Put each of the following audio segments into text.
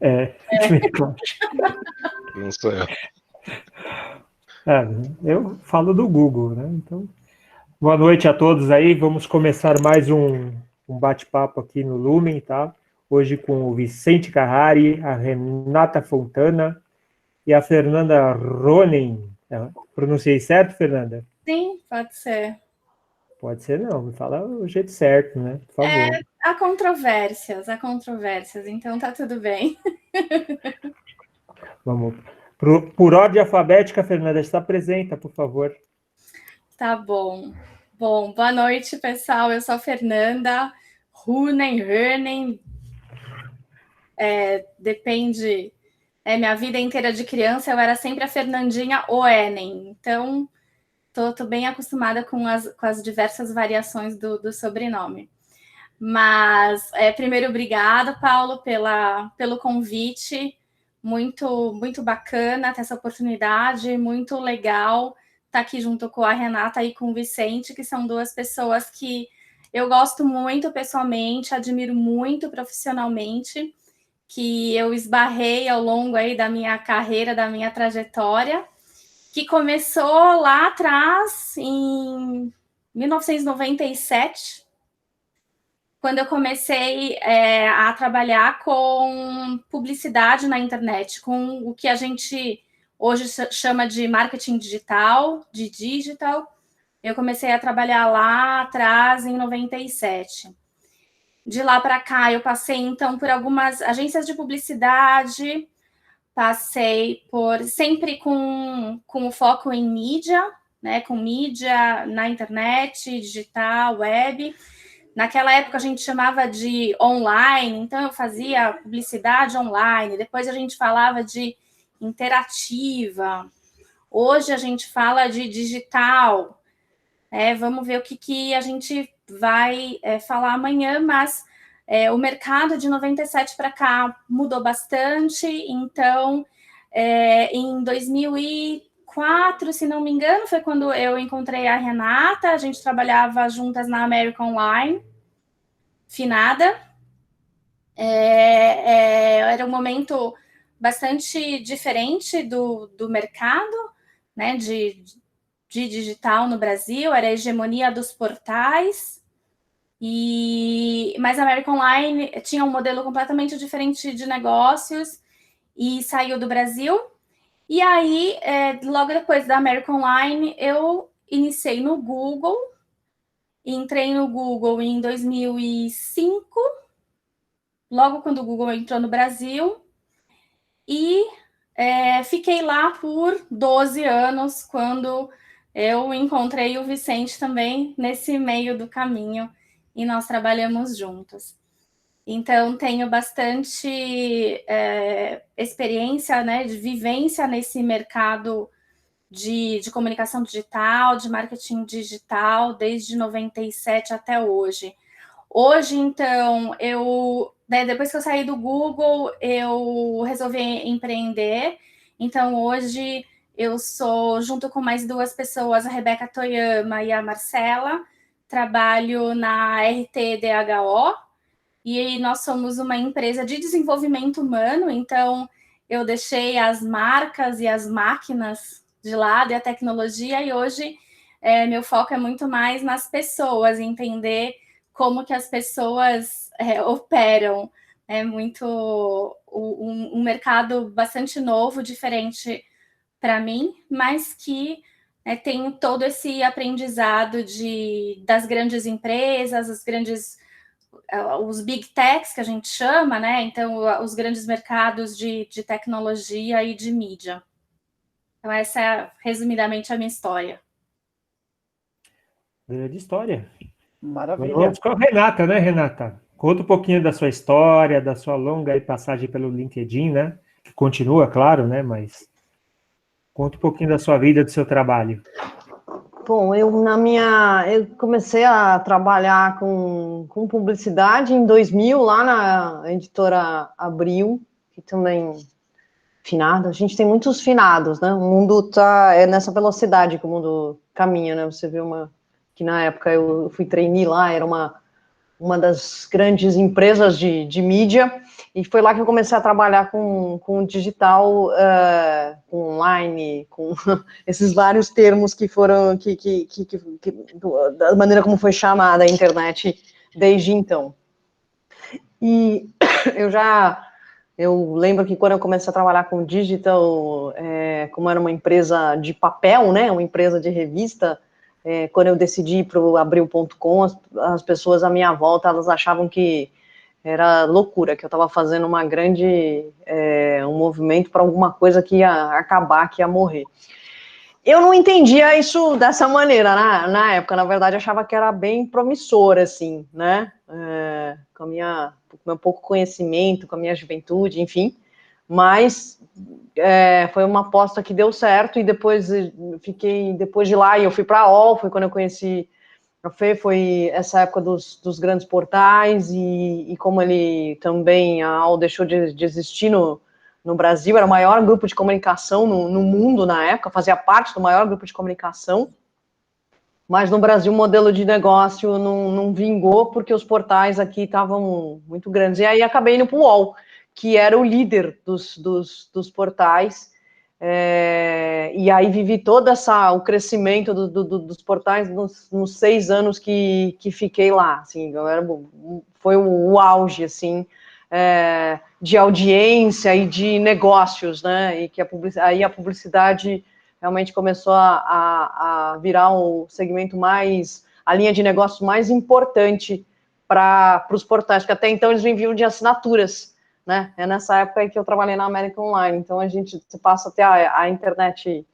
Claro. Não sou eu. Eu falo do Google, né? Então, boa noite a todos aí. Vamos começar mais um bate-papo aqui no Lumen, tá? Hoje com o Vicente Carrari, a Renata Fontana e a Fernanda Ronen. Pronunciei certo, Fernanda? Sim, pode ser. Pode ser não, me fala o jeito certo, né? Por favor. Há controvérsias, então tá tudo bem. Vamos. Por ordem alfabética, Fernanda, está presente, por favor. Tá bom. Bom, boa noite, pessoal. Eu sou a Fernanda Runen. Depende. Minha vida inteira de criança, eu era sempre a Fernandinha Oenen. Então, tô bem acostumada com as diversas variações do sobrenome. Mas, primeiro, obrigada, Paulo, pelo convite. Muito, muito bacana ter essa oportunidade, muito legal estar aqui junto com a Renata e com o Vicente, que são duas pessoas que eu gosto muito pessoalmente, admiro muito profissionalmente, que eu esbarrei ao longo aí da minha carreira, da minha trajetória, que começou lá atrás, em 1997, quando eu comecei a trabalhar com publicidade na internet, com o que a gente hoje chama de marketing digital, de digital. Eu comecei a trabalhar lá atrás, em 97. De lá para cá, eu passei, então, por algumas agências de publicidade, passei sempre com o foco em mídia, né, com mídia na internet, digital, web. Naquela época a gente chamava de online, então eu fazia publicidade online, depois a gente falava de interativa, hoje a gente fala de digital. Vamos ver o que a gente vai falar amanhã, mas o mercado de 97 para cá mudou bastante, então em 2004, se não me engano, foi quando eu encontrei a Renata, a gente trabalhava juntas na American Online, finada. Era um momento bastante diferente do mercado, né, de digital no Brasil, era a hegemonia dos portais, mas a American Online tinha um modelo completamente diferente de negócios e saiu do Brasil. E aí, logo depois da American Online, eu iniciei no Google, entrei no Google em 2005, logo quando o Google entrou no Brasil, e fiquei lá por 12 anos, quando eu encontrei o Vicente também nesse meio do caminho, e nós trabalhamos juntos. Então, tenho bastante experiência, né, de vivência nesse mercado de comunicação digital, de marketing digital, desde 97 até hoje. Hoje, então, depois que eu saí do Google, eu resolvi empreender. Então, hoje, eu sou, junto com mais duas pessoas, a Rebeca Toyama e a Marcela, trabalho na RTDHO, e nós somos uma empresa de desenvolvimento humano, então eu deixei as marcas e as máquinas de lado e a tecnologia, e hoje meu foco é muito mais nas pessoas, entender como que as pessoas operam. É muito um mercado bastante novo, diferente para mim, mas que tem todo esse aprendizado das grandes empresas, os big techs que a gente chama, né? Então, os grandes mercados de tecnologia e de mídia. Então, essa é, resumidamente, a minha história. Grande história. Maravilha. Vamos com a Renata, né, Renata? Conta um pouquinho da sua história, da sua longa passagem pelo LinkedIn, né? Que continua, claro, né? Mas conta um pouquinho da sua vida, do seu trabalho. Bom, eu comecei a trabalhar com publicidade em 2000, lá na editora Abril, que também finada. A gente tem muitos finados, né? O mundo é nessa velocidade que o mundo caminha, né? Você vê que na época eu fui trainee lá, era uma das grandes empresas de mídia, E foi lá que eu comecei a trabalhar com digital, com online, com esses vários termos que foram, da maneira como foi chamada a internet desde então. E eu lembro que quando eu comecei a trabalhar com digital, como era uma empresa de papel, né, uma empresa de revista, quando eu decidi ir para o Abril.com, as pessoas à minha volta, elas achavam que era loucura, que eu estava fazendo um movimento para alguma coisa que ia acabar, que ia morrer. Eu não entendia isso dessa maneira na época, na verdade, achava que era bem promissor, assim, né, com meu pouco conhecimento, com a minha juventude, enfim, mas foi uma aposta que deu certo, e depois de lá, e eu fui para a OL, foi quando eu conheci a Fê, foi essa época dos grandes portais, e como ele também, a AOL deixou de existir no Brasil, era o maior grupo de comunicação no mundo na época, fazia parte do maior grupo de comunicação, mas no Brasil o modelo de negócio não vingou, porque os portais aqui estavam muito grandes, e aí acabei indo para o UOL, que era o líder dos portais, e aí vivi todo o crescimento dos portais nos 6 anos que fiquei lá, assim, foi o auge, assim, de audiência e de negócios, né, e que aí a publicidade realmente começou a virar o segmento a linha de negócios mais importante para os portais, porque até então eles viviam de assinaturas, né? É nessa época que eu trabalhei na América Online, então você passa a ter a internet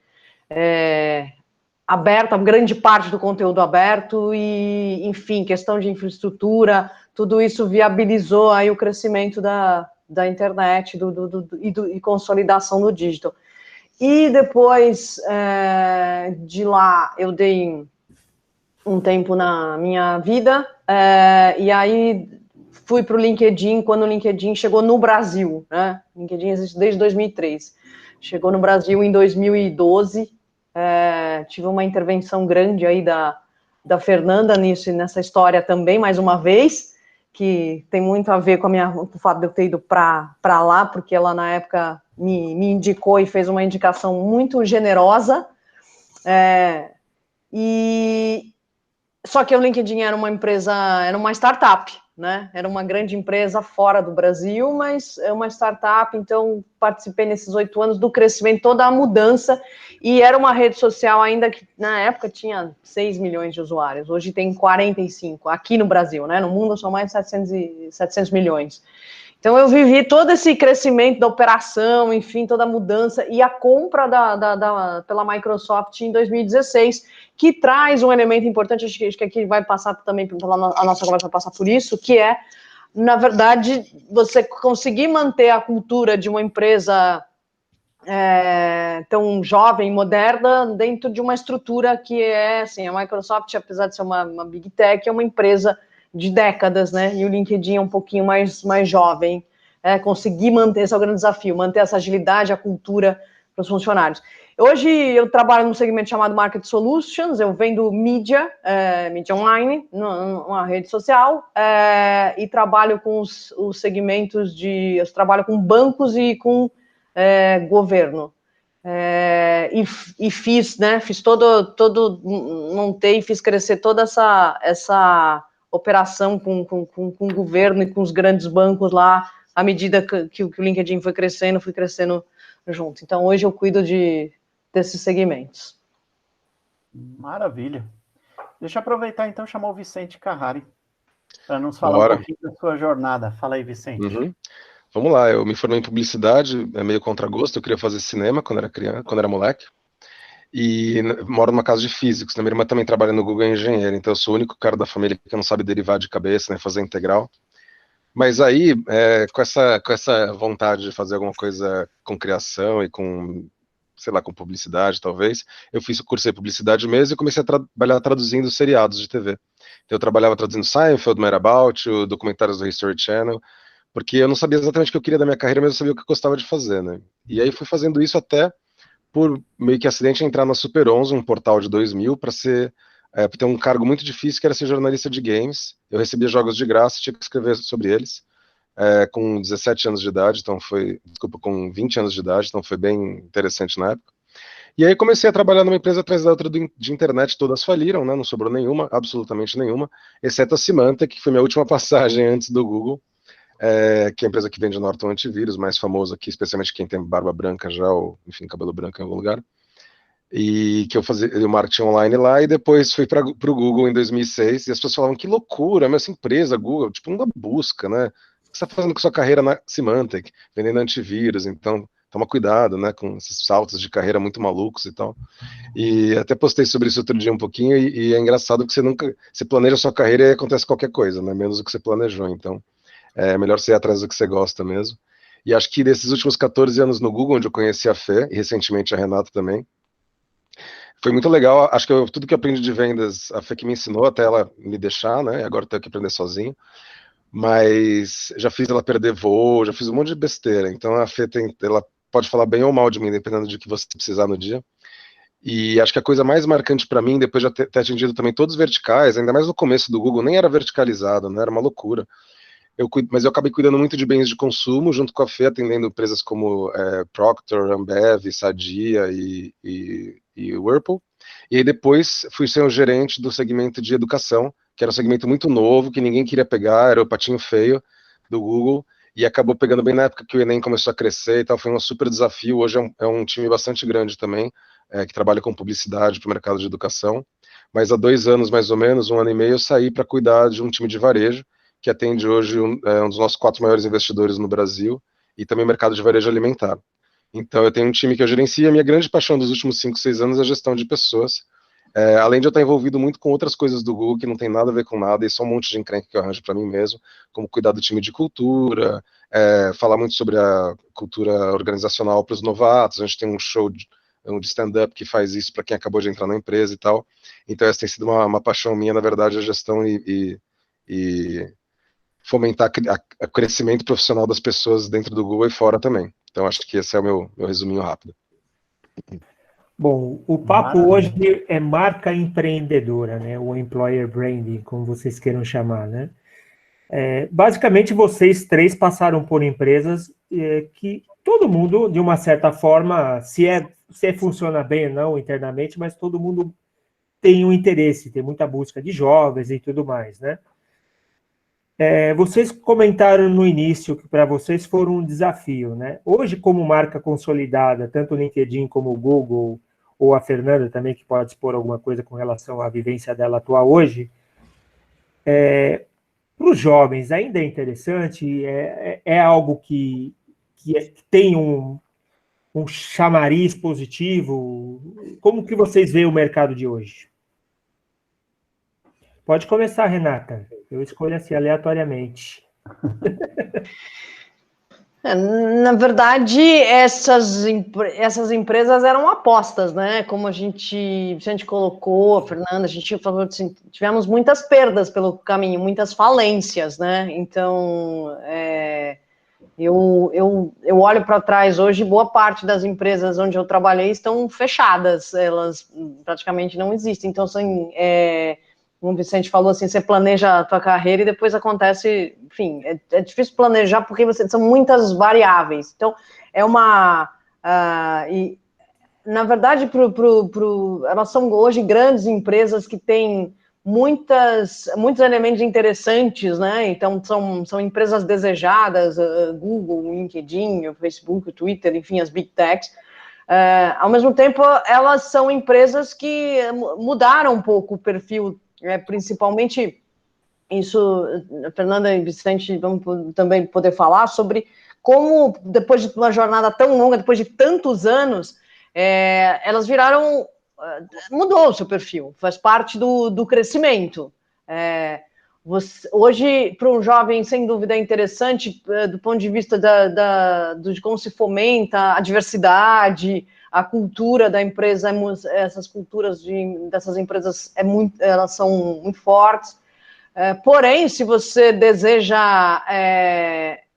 aberta, grande parte do conteúdo aberto, e, enfim, questão de infraestrutura, tudo isso viabilizou aí o crescimento da internet e consolidação do digital. E depois de lá, eu dei um tempo na minha vida, e aí fui para o LinkedIn, quando o LinkedIn chegou no Brasil, né? O LinkedIn existe desde 2003. Chegou no Brasil em 2012, tive uma intervenção grande aí da Fernanda nessa história também, mais uma vez, que tem muito a ver com o fato de eu ter ido para lá, porque ela, na época, me indicou e fez uma indicação muito generosa, só que o LinkedIn era uma empresa, era uma startup, né? Era uma grande empresa fora do Brasil, mas é uma startup, então participei nesses 8 anos do crescimento, toda a mudança, e era uma rede social ainda que na época tinha 6 milhões de usuários, hoje tem 45, aqui no Brasil, né? No mundo são mais 700 milhões. Então, eu vivi todo esse crescimento da operação, enfim, toda a mudança, e a compra pela Microsoft em 2016, que traz um elemento importante, acho que aqui vai passar também, a nossa conversa vai passar por isso, que é, na verdade, você conseguir manter a cultura de uma empresa tão jovem, moderna, dentro de uma estrutura que assim, a Microsoft, apesar de ser uma Big Tech, é uma empresa de décadas, né? E o LinkedIn é um pouquinho mais jovem. Conseguir manter, esse é o grande desafio, manter essa agilidade, a cultura para os funcionários. Hoje eu trabalho num segmento chamado Market Solutions, eu vendo mídia online, numa rede social, e trabalho com os segmentos eu trabalho com bancos e com governo. E fiz montei e fiz crescer toda essa operação com o governo e com os grandes bancos lá, à medida que o LinkedIn foi crescendo, fui crescendo junto. Então, hoje eu cuido desses segmentos. Maravilha. Deixa eu aproveitar, então, e chamar o Vicente Carrari para nos falar um pouquinho da sua jornada. Fala aí, Vicente. Uhum. Vamos lá, eu me formei em publicidade, meio contra gosto, eu queria fazer cinema quando era criança, quando era moleque, e moro numa casa de físicos, minha irmã também trabalha no Google, é engenheira, então eu sou o único cara da família que não sabe derivar de cabeça, né, fazer integral. Mas aí, com essa vontade de fazer alguma coisa com criação e com, sei lá, com publicidade, talvez, eu cursei publicidade mesmo e comecei a trabalhar traduzindo seriados de TV. Então eu trabalhava traduzindo Seinfeld, Mad About You, documentários do History Channel, porque eu não sabia exatamente o que eu queria da minha carreira, mas eu sabia o que eu gostava de fazer, né? E aí fui fazendo isso até, por meio que acidente, entrar na Super 11, um portal de 2000, para ter um cargo muito difícil, que era ser jornalista de games. Eu recebia jogos de graça, tinha que escrever sobre eles. com 17 anos de idade, com 20 anos de idade, então foi bem interessante na época. E aí comecei a trabalhar numa empresa atrás da outra de internet, todas faliram, né? Não sobrou nenhuma, absolutamente nenhuma, exceto a Symantec, que foi minha última passagem antes do Google, que é a empresa que vende Norton Antivírus, mais famoso aqui, especialmente quem tem barba branca já, ou enfim, cabelo branco em algum lugar. E que eu fazia o marketing online lá, e depois fui para o Google em 2006, e as pessoas falavam, que loucura, essa empresa, Google, tipo, não dá busca, né? O que você está fazendo com sua carreira na Symantec, vendendo antivírus, então toma cuidado, né, com esses saltos de carreira muito malucos e tal. E até postei sobre isso outro dia um pouquinho, e é engraçado que você planeja a sua carreira e acontece qualquer coisa, né, menos o que você planejou, então é melhor você ir atrás do que você gosta mesmo. E acho que desses últimos 14 anos no Google, onde eu conheci a Fê, e recentemente a Renata também, foi muito legal. Acho que tudo que eu aprendi de vendas, a Fê que me ensinou, até ela me deixar, né? Agora eu tenho que aprender sozinho. Mas já fiz ela perder voo, já fiz um monte de besteira. Então a Fê ela pode falar bem ou mal de mim, dependendo de que você precisar no dia. E acho que a coisa mais marcante para mim, depois de ter atingido também todos os verticais, ainda mais no começo do Google, nem era verticalizado, né? Era uma loucura. Mas eu acabei cuidando muito de bens de consumo, junto com a Fê, atendendo empresas como Procter, Ambev, Sadia e Whirlpool. E aí depois fui ser o gerente do segmento de educação, que era um segmento muito novo, que ninguém queria pegar, era o patinho feio do Google, e acabou pegando bem na época que o Enem começou a crescer e tal, foi um super desafio. Hoje é um time bastante grande também, que trabalha com publicidade para o mercado de educação. Mas há 2 anos, mais ou menos, 1 ano e meio, eu saí para cuidar de um time de varejo, que atende hoje um dos nossos 4 maiores investidores no Brasil, e também o mercado de varejo alimentar. Então, eu tenho um time que eu gerencio, e a minha grande paixão dos últimos 5, 6 anos é a gestão de pessoas, além de eu estar envolvido muito com outras coisas do Google, que não tem nada a ver com nada, e só um monte de encrenca que eu arranjo para mim mesmo, como cuidar do time de cultura, falar muito sobre a cultura organizacional para os novatos. A gente tem um show de stand-up que faz isso para quem acabou de entrar na empresa e tal. Então, essa tem sido uma paixão minha, na verdade, a gestão e fomentar o crescimento profissional das pessoas dentro do Google e fora também. Então, acho que esse é o meu resuminho rápido. Bom, o papo hoje é marca empreendedora, né? O employer branding, como vocês queiram chamar, né? Basicamente, vocês 3 passaram por empresas que todo mundo, de uma certa forma, se funciona bem ou não internamente, mas todo mundo tem um interesse, tem muita busca de jovens e tudo mais, né? Vocês comentaram no início que para vocês foram um desafio, né? Hoje, como marca consolidada, tanto o LinkedIn como o Google, ou a Fernanda também, que pode expor alguma coisa com relação à vivência dela atual hoje, para os jovens ainda é interessante, é algo que tem um chamariz positivo. Como que vocês veem o mercado de hoje? Pode começar, Renata. Eu escolho assim, aleatoriamente. Na verdade, essas empresas eram apostas, né? Como a gente colocou, Fernanda, a gente falou assim, tivemos muitas perdas pelo caminho, muitas falências, né? Então, eu olho para trás hoje, boa parte das empresas onde eu trabalhei estão fechadas, elas praticamente não existem. Então, assim, como o Vicente falou, assim, você planeja a tua carreira e depois acontece, enfim, é difícil planejar porque são muitas variáveis. Então, e, na verdade, elas são hoje grandes empresas que têm muitos elementos interessantes, né? Então, são empresas desejadas, Google, LinkedIn, Facebook, Twitter, enfim, as Big Techs. Ao mesmo tempo, elas são empresas que mudaram um pouco o perfil, principalmente isso, Fernanda e Vicente vão também poder falar sobre como, depois de uma jornada tão longa, depois de tantos anos, elas viraram... mudou o seu perfil, faz parte do crescimento. Hoje, para um jovem, sem dúvida, é interessante do ponto de vista de como se fomenta a diversidade, a cultura da empresa, essas culturas dessas empresas elas são muito fortes. Porém, se você deseja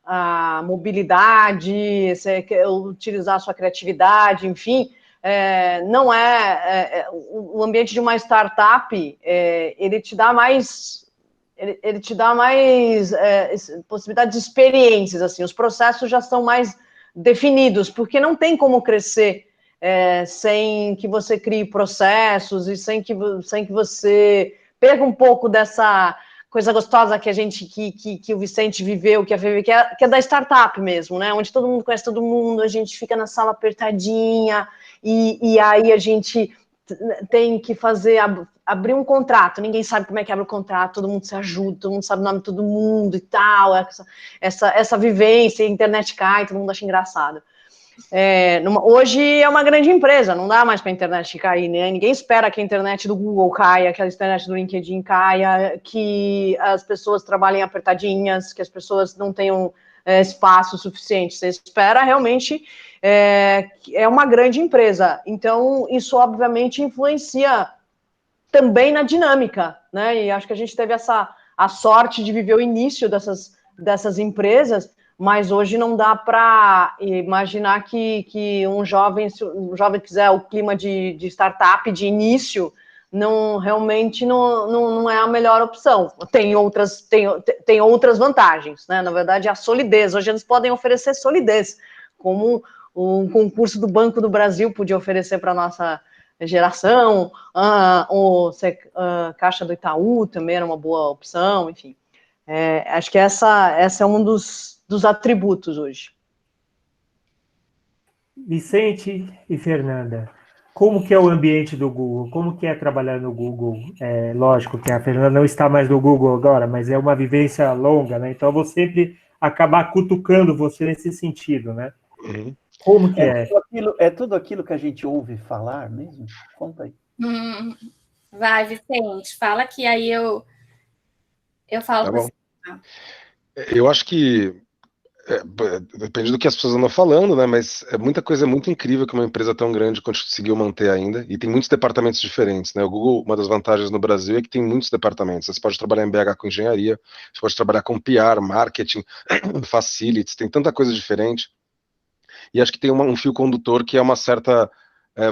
a mobilidade, você quer utilizar a sua criatividade, enfim, não o ambiente de uma startup, ele te dá mais ele te dá mais possibilidade de experiências, assim, os processos já são mais definidos, porque não tem como crescer sem que você crie processos e sem que você perca um pouco dessa coisa gostosa que a gente, que o Vicente viveu, que a Fê, que é da startup mesmo, né? Onde todo mundo conhece todo mundo, a gente fica na sala apertadinha, e aí a gente tem que abrir um contrato, ninguém sabe como é que abre o contrato, todo mundo se ajuda, todo mundo sabe o nome de todo mundo e tal, essa vivência, a internet cai, todo mundo acha engraçado. Hoje é uma grande empresa, não dá mais para a internet cair, né? Ninguém espera que a internet do Google caia, que a internet do LinkedIn caia, que as pessoas trabalhem apertadinhas, que as pessoas não tenham espaço suficiente. Você espera realmente é uma grande empresa. Então, isso obviamente influencia também na dinâmica, né? E acho que a gente teve a sorte de viver o início dessas empresas, mas hoje não dá para imaginar que um jovem, se um jovem quiser o clima de startup de início, realmente não é a melhor opção. Tem outras vantagens, né? Na verdade, a solidez. Hoje eles podem oferecer solidez, como o concurso do Banco do Brasil podia oferecer para a nossa geração, Caixa do Itaú também era uma boa opção, enfim. Acho que essa é um dos atributos hoje. Vicente e Fernanda, como que é o ambiente do Google? Como que é trabalhar no Google? Lógico que a Fernanda não está mais no Google agora, mas é uma vivência longa, né? Então, eu vou sempre acabar cutucando você nesse sentido, né? Uhum. Como que é? Tudo aquilo que a gente ouve falar mesmo? Conta aí. Vai, Vicente, fala que aí eu falo Tá com bom. você. Eu acho que depende do que as pessoas andam falando, né? Mas muita coisa é muito incrível que uma empresa tão grande conseguiu manter ainda. E tem muitos departamentos diferentes, né? O Google, uma das vantagens no Brasil é que tem muitos departamentos. Você pode trabalhar em BH com engenharia, você pode trabalhar com PR, marketing, facilities, tem tanta coisa diferente. E acho que tem um fio condutor que é uma certa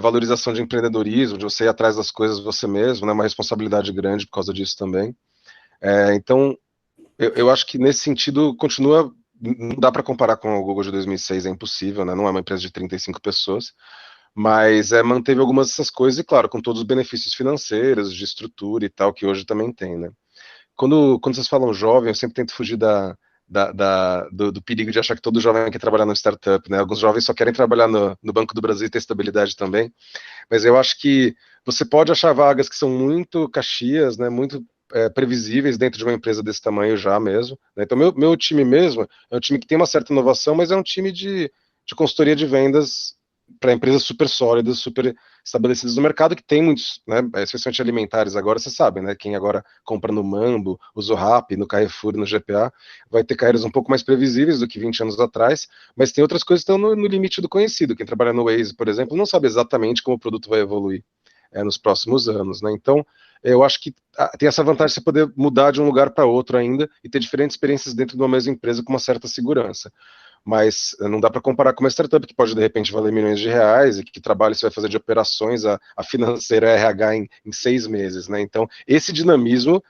valorização de empreendedorismo, de você ir atrás das coisas você mesmo, né? Uma responsabilidade grande por causa disso também. Então, eu acho que nesse sentido continua. Não dá para comparar com o Google de 2006, é impossível, né? Não é uma empresa de 35 pessoas, mas manteve algumas dessas coisas e, claro, com todos os benefícios financeiros, de estrutura e tal, que hoje também tem, né? Quando vocês falam jovem, eu sempre tento fugir do perigo de achar que todo jovem quer trabalhar no startup, né? Alguns jovens só querem trabalhar no Banco do Brasil e ter estabilidade também, mas eu acho que você pode achar vagas que são muito caxias, né? Muito previsíveis dentro de uma empresa desse tamanho já mesmo, né? Então, meu time mesmo é um time que tem uma certa inovação, mas é um time de consultoria de vendas para empresas super sólidas, super estabelecidas no mercado, que tem muitos, né, especialmente alimentares agora, você sabe, né, quem agora compra no Mambo, usa o Rappi, no Carrefour, no GPA, vai ter carreiras um pouco mais previsíveis do que 20 anos atrás, mas tem outras coisas que estão no limite do conhecido. Quem trabalha no Waze, por exemplo, não sabe exatamente como o produto vai evoluir nos próximos anos, né? Então, eu acho que tem essa vantagem de você poder mudar de um lugar para outro ainda e ter diferentes experiências dentro de uma mesma empresa com uma certa segurança. Mas não dá para comparar com uma startup que pode, de repente, valer milhões de reais e que trabalho você vai fazer de operações, a financeira, a RH em 6 meses, né? Então, esse dinamismo,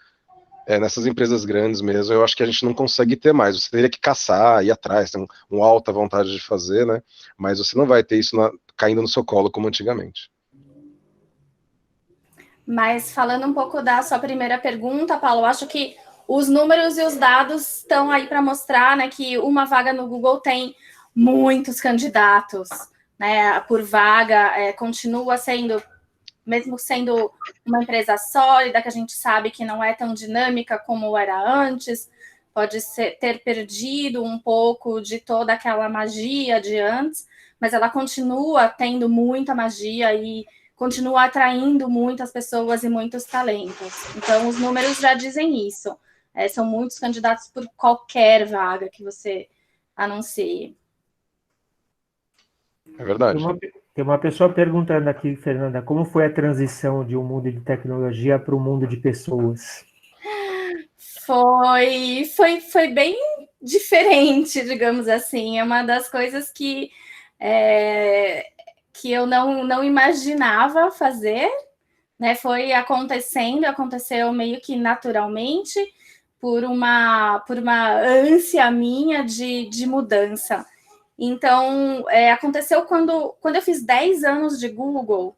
nessas empresas grandes mesmo, eu acho que a gente não consegue ter mais. Você teria que caçar, ir atrás, tem uma alta vontade de fazer, né? Mas você não vai ter isso caindo no seu colo como antigamente. Mas falando um pouco da sua primeira pergunta, Paulo, eu acho que os números e os dados estão aí para mostrar, né, que uma vaga no Google tem muitos candidatos, né, por vaga, continua sendo, mesmo sendo uma empresa sólida, que a gente sabe que não é tão dinâmica como era antes, pode ter perdido um pouco de toda aquela magia de antes, mas ela continua tendo muita magia e continua atraindo muitas pessoas e muitos talentos. Então, os números já dizem isso. São muitos candidatos por qualquer vaga que você anuncie. É verdade. Tem uma pessoa perguntando aqui, Fernanda, como foi a transição de um mundo de tecnologia para um mundo de pessoas? Foi bem diferente, digamos assim. É uma das coisas que eu não imaginava fazer, né? Foi aconteceu meio que naturalmente, por uma ânsia minha de mudança. Então, aconteceu quando eu fiz 10 anos de Google,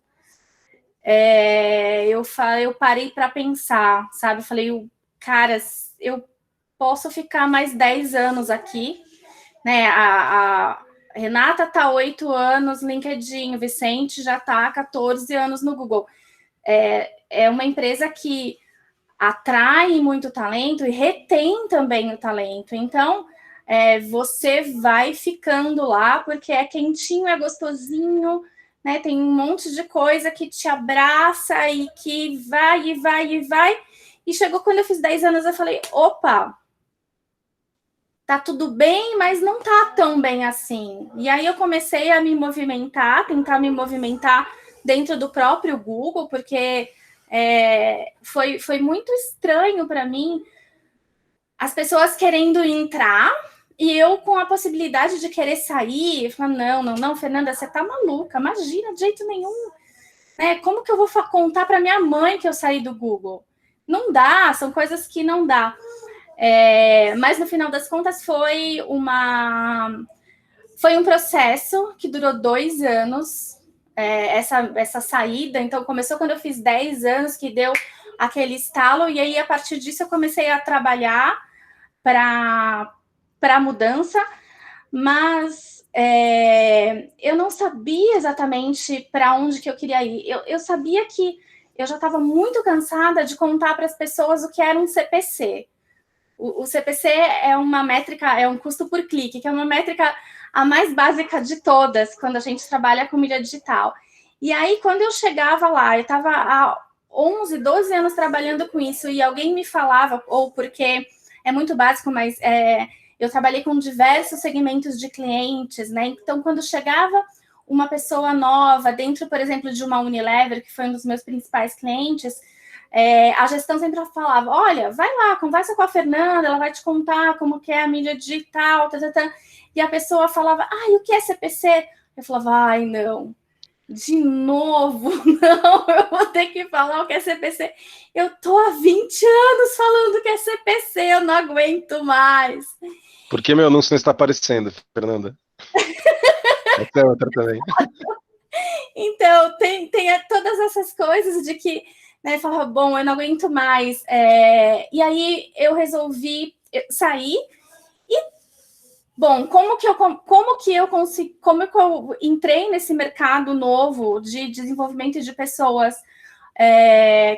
eu parei para pensar, sabe? Eu falei, cara, eu posso ficar mais 10 anos aqui, né? A Renata está 8 anos no LinkedIn, o Vicente já está 14 anos no Google. É uma empresa que atrai muito talento e retém também o talento. Então, você vai ficando lá porque é quentinho, é gostosinho, né? Tem um monte de coisa que te abraça e que vai e vai e vai. E chegou quando eu fiz 10 anos, eu falei, opa, tá tudo bem, mas não tá tão bem assim. E aí eu comecei a me movimentar, tentar me movimentar dentro do próprio Google, porque foi muito estranho para mim as pessoas querendo entrar e eu com a possibilidade de querer sair, falar, não, Fernanda, você tá maluca, imagina, de jeito nenhum. Como que eu vou contar para minha mãe que eu saí do Google? Não dá, são coisas que não dá. Mas no final das contas foi um processo que durou 2 anos, essa saída. Então começou quando eu fiz 10 anos, que deu aquele estalo, e aí a partir disso eu comecei a trabalhar para a mudança, mas eu não sabia exatamente para onde que eu queria ir. Eu sabia que eu já estava muito cansada de contar para as pessoas o que era um CPC. O CPC é uma métrica, é um custo por clique, que é uma métrica a mais básica de todas, quando a gente trabalha com mídia digital. E aí, quando eu chegava lá, eu estava há 11, 12 anos trabalhando com isso, e alguém me falava, ou porque é muito básico, mas eu trabalhei com diversos segmentos de clientes, né? Então, quando chegava uma pessoa nova dentro, por exemplo, de uma Unilever, que foi um dos meus principais clientes, a gestão sempre falava, olha, vai lá, conversa com a Fernanda, ela vai te contar como que é a mídia digital, e a pessoa falava, o que é CPC? Eu falava, não, de novo, não, eu vou ter que falar o que é CPC. Eu tô há 20 anos falando que é CPC, eu não aguento mais. Por que meu anúncio não está aparecendo, Fernanda? Essa é outra também. Então, tem todas essas coisas de que, né, falava, bom, eu não aguento mais. E aí eu resolvi sair. E, bom, como que eu entrei nesse mercado novo de desenvolvimento de pessoas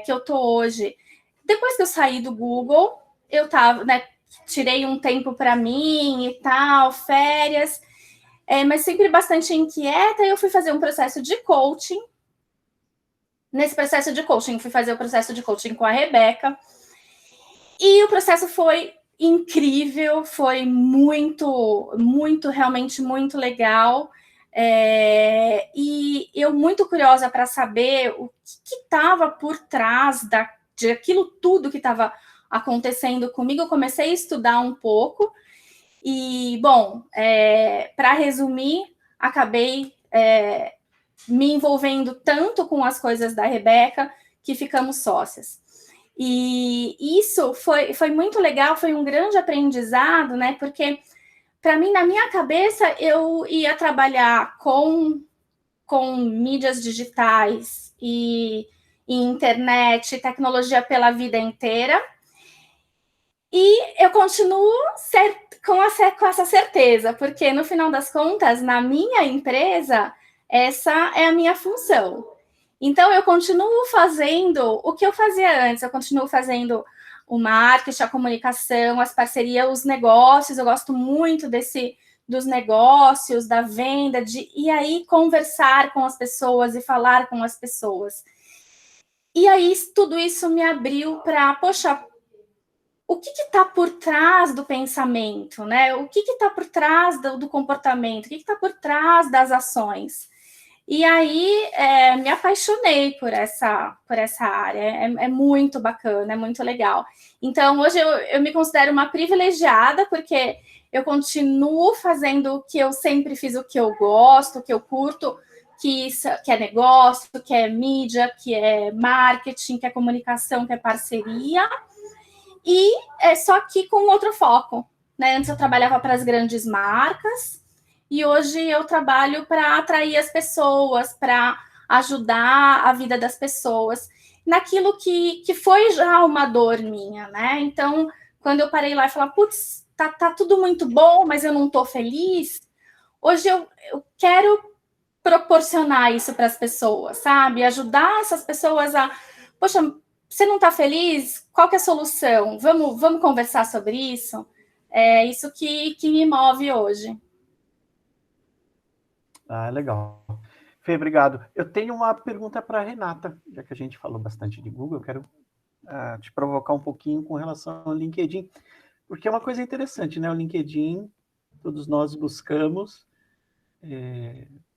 que eu tô hoje? Depois que eu saí do Google, eu tava, né, tirei um tempo para mim e tal, férias, mas sempre bastante inquieta, e eu fui fazer um processo de coaching. Nesse processo de coaching, fui fazer o processo de coaching com a Rebeca, e o processo foi incrível, foi muito, muito, realmente muito legal, e eu muito curiosa para saber o que estava por trás de aquilo tudo que estava acontecendo comigo. Eu comecei a estudar um pouco, e, bom, para resumir, acabei me envolvendo tanto com as coisas da Rebeca que ficamos sócias. E isso foi muito legal, foi um grande aprendizado, né? Porque, para mim, na minha cabeça, eu ia trabalhar com mídias digitais e internet, tecnologia pela vida inteira. E eu continuo com essa certeza, porque, no final das contas, na minha empresa, essa é a minha função. Então, eu continuo fazendo o que eu fazia antes, eu continuo fazendo o marketing, a comunicação, as parcerias, os negócios. Eu gosto muito dos negócios, da venda, e aí conversar com as pessoas e falar com as pessoas. E aí, tudo isso me abriu para, poxa, o que está por trás do pensamento, né? O que está por trás do comportamento? O que está por trás das ações? E aí me apaixonei por essa área. É muito bacana, é muito legal. Então, hoje eu me considero uma privilegiada, porque eu continuo fazendo o que eu sempre fiz, o que eu gosto, o que eu curto, que é negócio, que é mídia, que é marketing, que é comunicação, que é parceria. E só que com outro foco, né? Antes eu trabalhava para as grandes marcas e hoje eu trabalho para atrair as pessoas, para ajudar a vida das pessoas naquilo que foi já uma dor minha, né? Então, quando eu parei lá e falei, putz, tá tudo muito bom, mas eu não tô feliz, hoje eu quero proporcionar isso para as pessoas, sabe? Ajudar essas pessoas a, poxa, você não está feliz? Qual que é a solução? Vamos conversar sobre isso? É isso que me move hoje. Ah, legal. Fê, obrigado. Eu tenho uma pergunta para a Renata, já que a gente falou bastante de Google, eu quero te provocar um pouquinho com relação ao LinkedIn, porque é uma coisa interessante, né? O LinkedIn, todos nós buscamos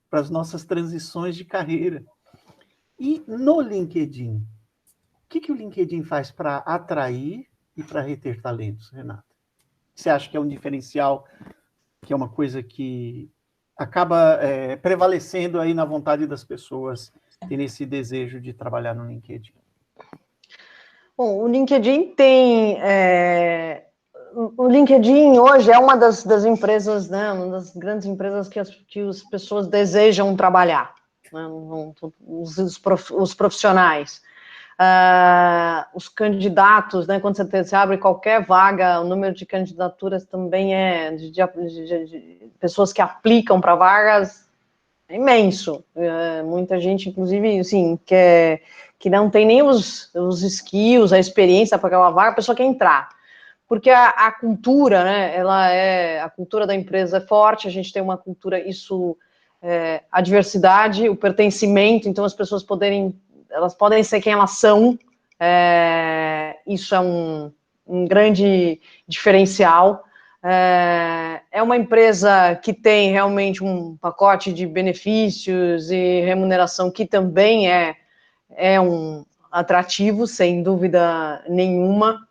para as nossas transições de carreira. E no LinkedIn, o que o LinkedIn faz para atrair e para reter talentos, Renata? Você acha que é um diferencial, que é uma coisa que acaba prevalecendo aí na vontade das pessoas ter esse desejo de trabalhar no LinkedIn? Bom, o LinkedIn tem... o LinkedIn hoje é uma das empresas, né, uma das grandes empresas que as pessoas desejam trabalhar, né, os profissionais. Os candidatos, né, quando você abre qualquer vaga, o número de candidaturas também de pessoas que aplicam para vagas é imenso. Muita gente, inclusive, assim, que não tem nem os skills, a experiência para aquela vaga, a pessoa quer entrar. Porque a cultura, né, a cultura da empresa é forte, a gente tem uma cultura, a diversidade, o pertencimento, então as pessoas elas podem ser quem elas são, isso é um grande diferencial. É uma empresa que tem realmente um pacote de benefícios e remuneração que também é um atrativo, sem dúvida nenhuma.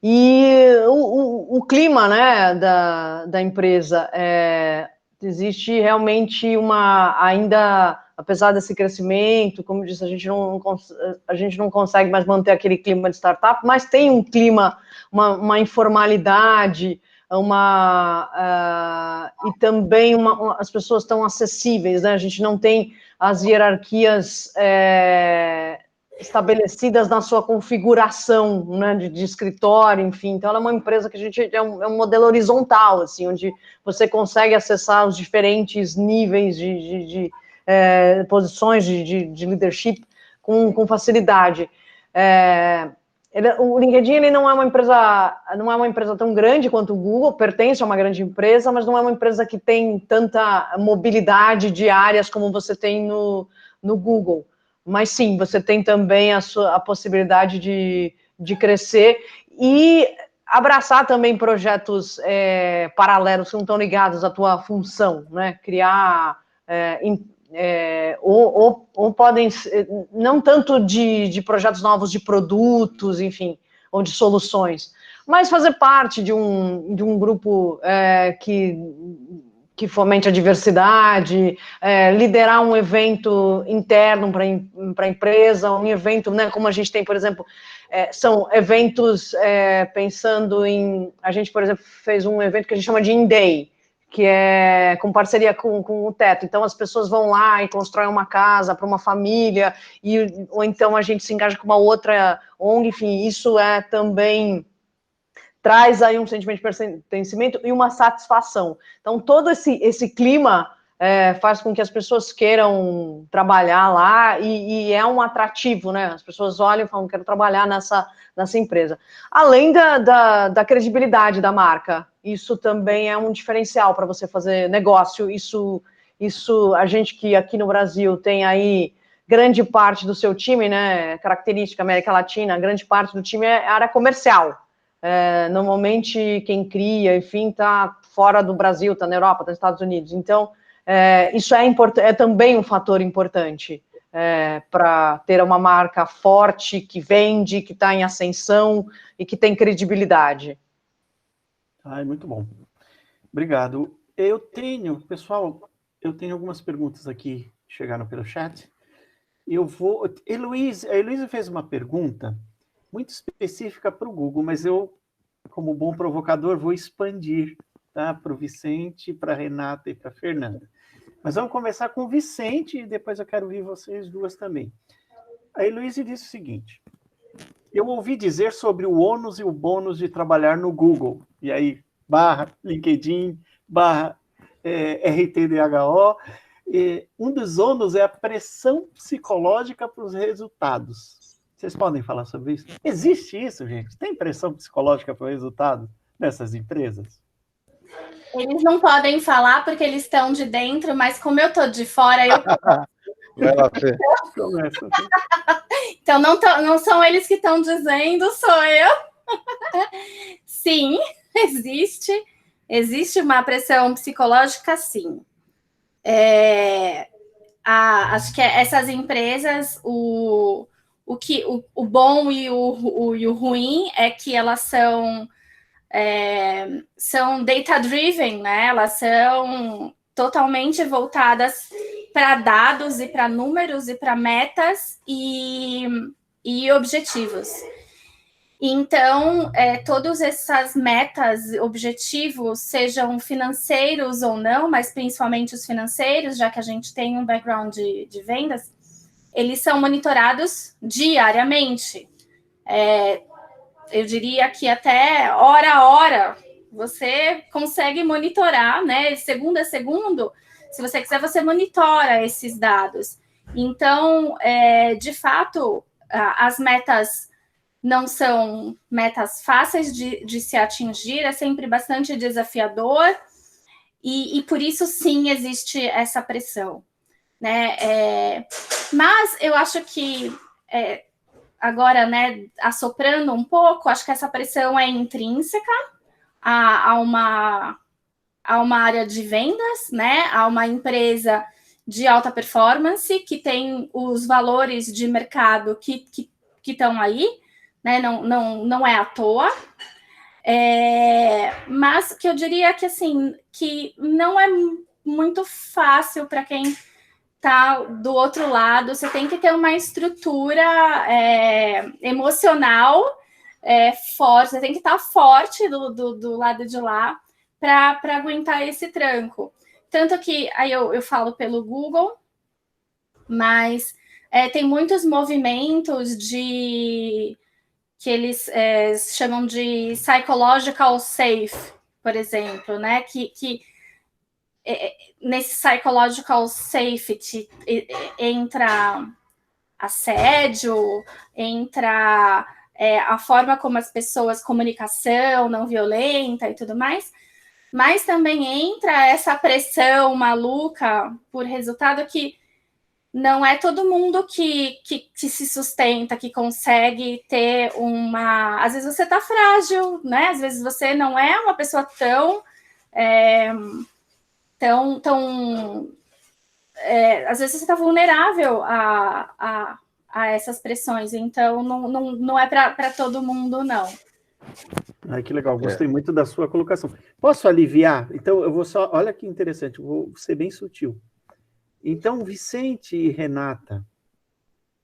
E o clima, né, da empresa, existe realmente ainda, apesar desse crescimento, como eu disse, a gente não consegue mais manter aquele clima de startup, mas tem um clima, uma informalidade, e também as pessoas estão acessíveis, né? A gente não tem as hierarquias estabelecidas na sua configuração, né, de escritório, enfim. Então, ela é uma empresa que a gente é um modelo horizontal, assim, onde você consegue acessar os diferentes níveis de posições de leadership com facilidade. O LinkedIn ele não é uma empresa tão grande quanto o Google, pertence a uma grande empresa, mas não é uma empresa que tem tanta mobilidade de áreas como você tem no Google. Mas sim, você tem também a possibilidade de crescer e abraçar também projetos paralelos que não estão ligados à tua função, né? Criar ou podem não tanto de projetos novos de produtos, enfim, ou de soluções, mas fazer parte de um grupo que fomente a diversidade, liderar um evento interno para a empresa, um evento, né, como a gente tem, por exemplo, são eventos pensando em... A gente, por exemplo, fez um evento que a gente chama de In-Day, que é com parceria com o Teto. Então, as pessoas vão lá e constroem uma casa para uma família, ou então a gente se engaja com uma outra ONG, enfim, isso também... traz aí um sentimento de pertencimento e uma satisfação. Então, todo esse clima faz com que as pessoas queiram trabalhar lá e é um atrativo, né? As pessoas olham e falam, quero trabalhar nessa empresa. Além da credibilidade da marca, isso também é um diferencial para você fazer negócio. Isso a gente que aqui no Brasil tem aí grande parte do seu time, né? Característica América Latina, grande parte do time é área comercial. Normalmente quem cria, enfim, está fora do Brasil, está na Europa, está nos Estados Unidos. Então, isso é também um fator importante para ter uma marca forte, que vende, que está em ascensão e que tem credibilidade. Muito bom. Obrigado. Pessoal, eu tenho algumas perguntas aqui que chegaram pelo chat. A Heloísa fez uma pergunta muito específica para o Google, mas eu, como bom provocador, vou expandir, tá? Para o Vicente, para a Renata e para a Fernanda. Mas vamos começar com o Vicente e depois eu quero ouvir vocês duas também. A Heloísa disse o seguinte: eu ouvi dizer sobre o ônus e o bônus de trabalhar no Google. E aí, /LinkedIn, /RTDHO. Um dos ônus é a pressão psicológica para os resultados. Vocês podem falar sobre isso? Existe isso, gente? Tem pressão psicológica para o resultado nessas empresas? Eles não podem falar porque eles estão de dentro, mas como eu estou de fora, eu... Vai lá, Fê. Começa. Então, não são eles que estão dizendo, sou eu. Sim, existe uma pressão psicológica, sim. Acho que essas empresas, o bom e o ruim é que elas são data-driven, né? Elas são totalmente voltadas para dados e para números e para metas e objetivos. Então, todas essas metas, objetivos, sejam financeiros ou não, mas principalmente os financeiros, já que a gente tem um background de vendas, eles são monitorados diariamente. Eu diria que até hora a hora você consegue monitorar, né? Segundo a segundo, se você quiser, você monitora esses dados. Então, de fato, as metas não são metas fáceis de se atingir, é sempre bastante desafiador, e por isso, sim, existe essa pressão, né? Mas eu acho que, agora, né, assoprando um pouco, acho que essa pressão é intrínseca a uma área de vendas, né? A uma empresa de alta performance que tem os valores de mercado que estão aí, né? Não é à toa. Mas que eu diria que, assim, que não é muito fácil para quem está do outro lado. Você tem que ter uma estrutura emocional forte, você tem que estar forte do lado de lá para aguentar esse tranco. Tanto que aí eu falo pelo Google, mas tem muitos movimentos que eles chamam de psychological safe, por exemplo, né? Que nesse psychological safety entra assédio, entra a forma como as pessoas, comunicação não violenta e tudo mais, mas também entra essa pressão maluca por resultado que não é todo mundo que se sustenta, que consegue ter uma... Às vezes você está frágil, né? Às vezes você não é uma pessoa tão às vezes você está vulnerável a essas pressões, então não é para todo mundo, não. Ai, que legal, gostei muito da sua colocação. Posso aliviar? Então, eu vou só... Olha que interessante, eu vou ser bem sutil. Então, Vicente e Renata,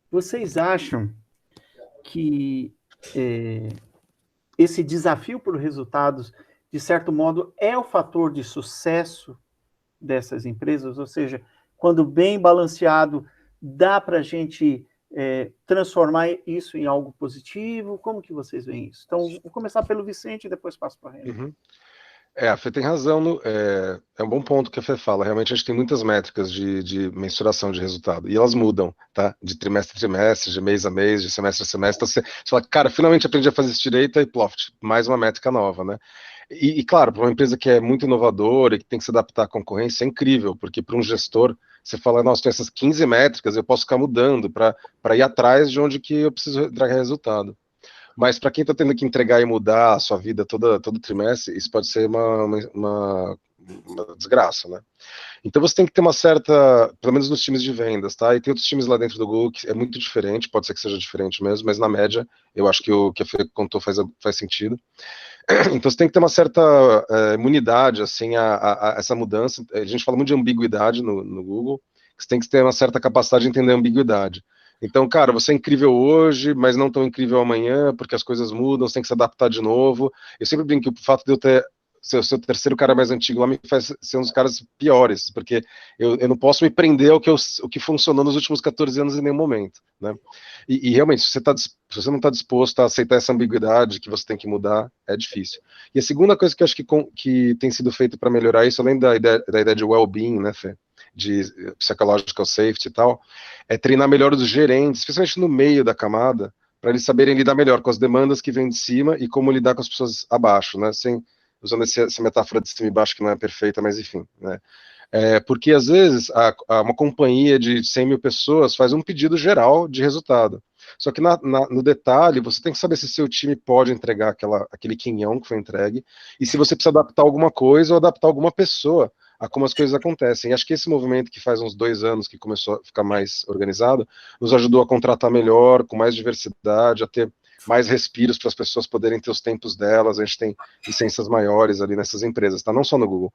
vocês acham que esse desafio por resultados, de certo modo, é o fator de sucesso dessas empresas? Ou seja, quando bem balanceado, dá para a gente transformar isso em algo positivo? Como que vocês veem isso? Então, vou começar pelo Vicente e depois passo para a Renata. Uhum. A Fê tem razão, é um bom ponto que a Fê fala. Realmente a gente tem muitas métricas de mensuração de resultado, e elas mudam, tá? De trimestre a trimestre, de mês a mês, de semestre a semestre. Então você fala, cara, finalmente aprendi a fazer isso direito, e ploft, mais uma métrica nova, né? E claro, para uma empresa que é muito inovadora e que tem que se adaptar à concorrência, é incrível, porque para um gestor, você fala, nossa, tem essas 15 métricas, eu posso ficar mudando para ir atrás de onde que eu preciso entregar resultado. Mas para quem está tendo que entregar e mudar a sua vida todo trimestre, isso pode ser uma desgraça, né? Então você tem que ter uma certa, pelo menos nos times de vendas, tá? E tem outros times lá dentro do Google que é muito diferente, pode ser que seja diferente mesmo, mas na média, eu acho que o que a Fê contou faz sentido. Então você tem que ter uma certa imunidade, assim, a essa mudança. A gente fala muito de ambiguidade no Google, que você tem que ter uma certa capacidade de entender a ambiguidade. Então, cara, você é incrível hoje, mas não tão incrível amanhã, porque as coisas mudam, você tem que se adaptar de novo. Eu sempre brinco que o fato de eu ter ser o seu terceiro cara mais antigo lá me faz ser um dos caras piores, porque eu não posso me prender ao o que funcionou nos últimos 14 anos em nenhum momento, né? E realmente, se você não está disposto a aceitar essa ambiguidade que você tem que mudar, é difícil. E a segunda coisa que eu acho que tem sido feito para melhorar isso, além da ideia de well-being, né, Fê? De psychological safety e tal, é treinar melhor os gerentes, especialmente no meio da camada, para eles saberem lidar melhor com as demandas que vêm de cima e como lidar com as pessoas abaixo, né? Usando essa metáfora de cima e baixo que não é perfeita, mas enfim, né? Porque às vezes uma companhia de 100 mil pessoas faz um pedido geral de resultado. Só que no detalhe, você tem que saber se seu time pode entregar aquele quinhão que foi entregue, e se você precisa adaptar alguma coisa ou adaptar alguma pessoa a como as coisas acontecem. E acho que esse movimento que faz uns 2 anos que começou a ficar mais organizado, nos ajudou a contratar melhor, com mais diversidade, a ter mais respiros para as pessoas poderem ter os tempos delas. A gente tem licenças maiores ali nessas empresas, tá? Não só no Google.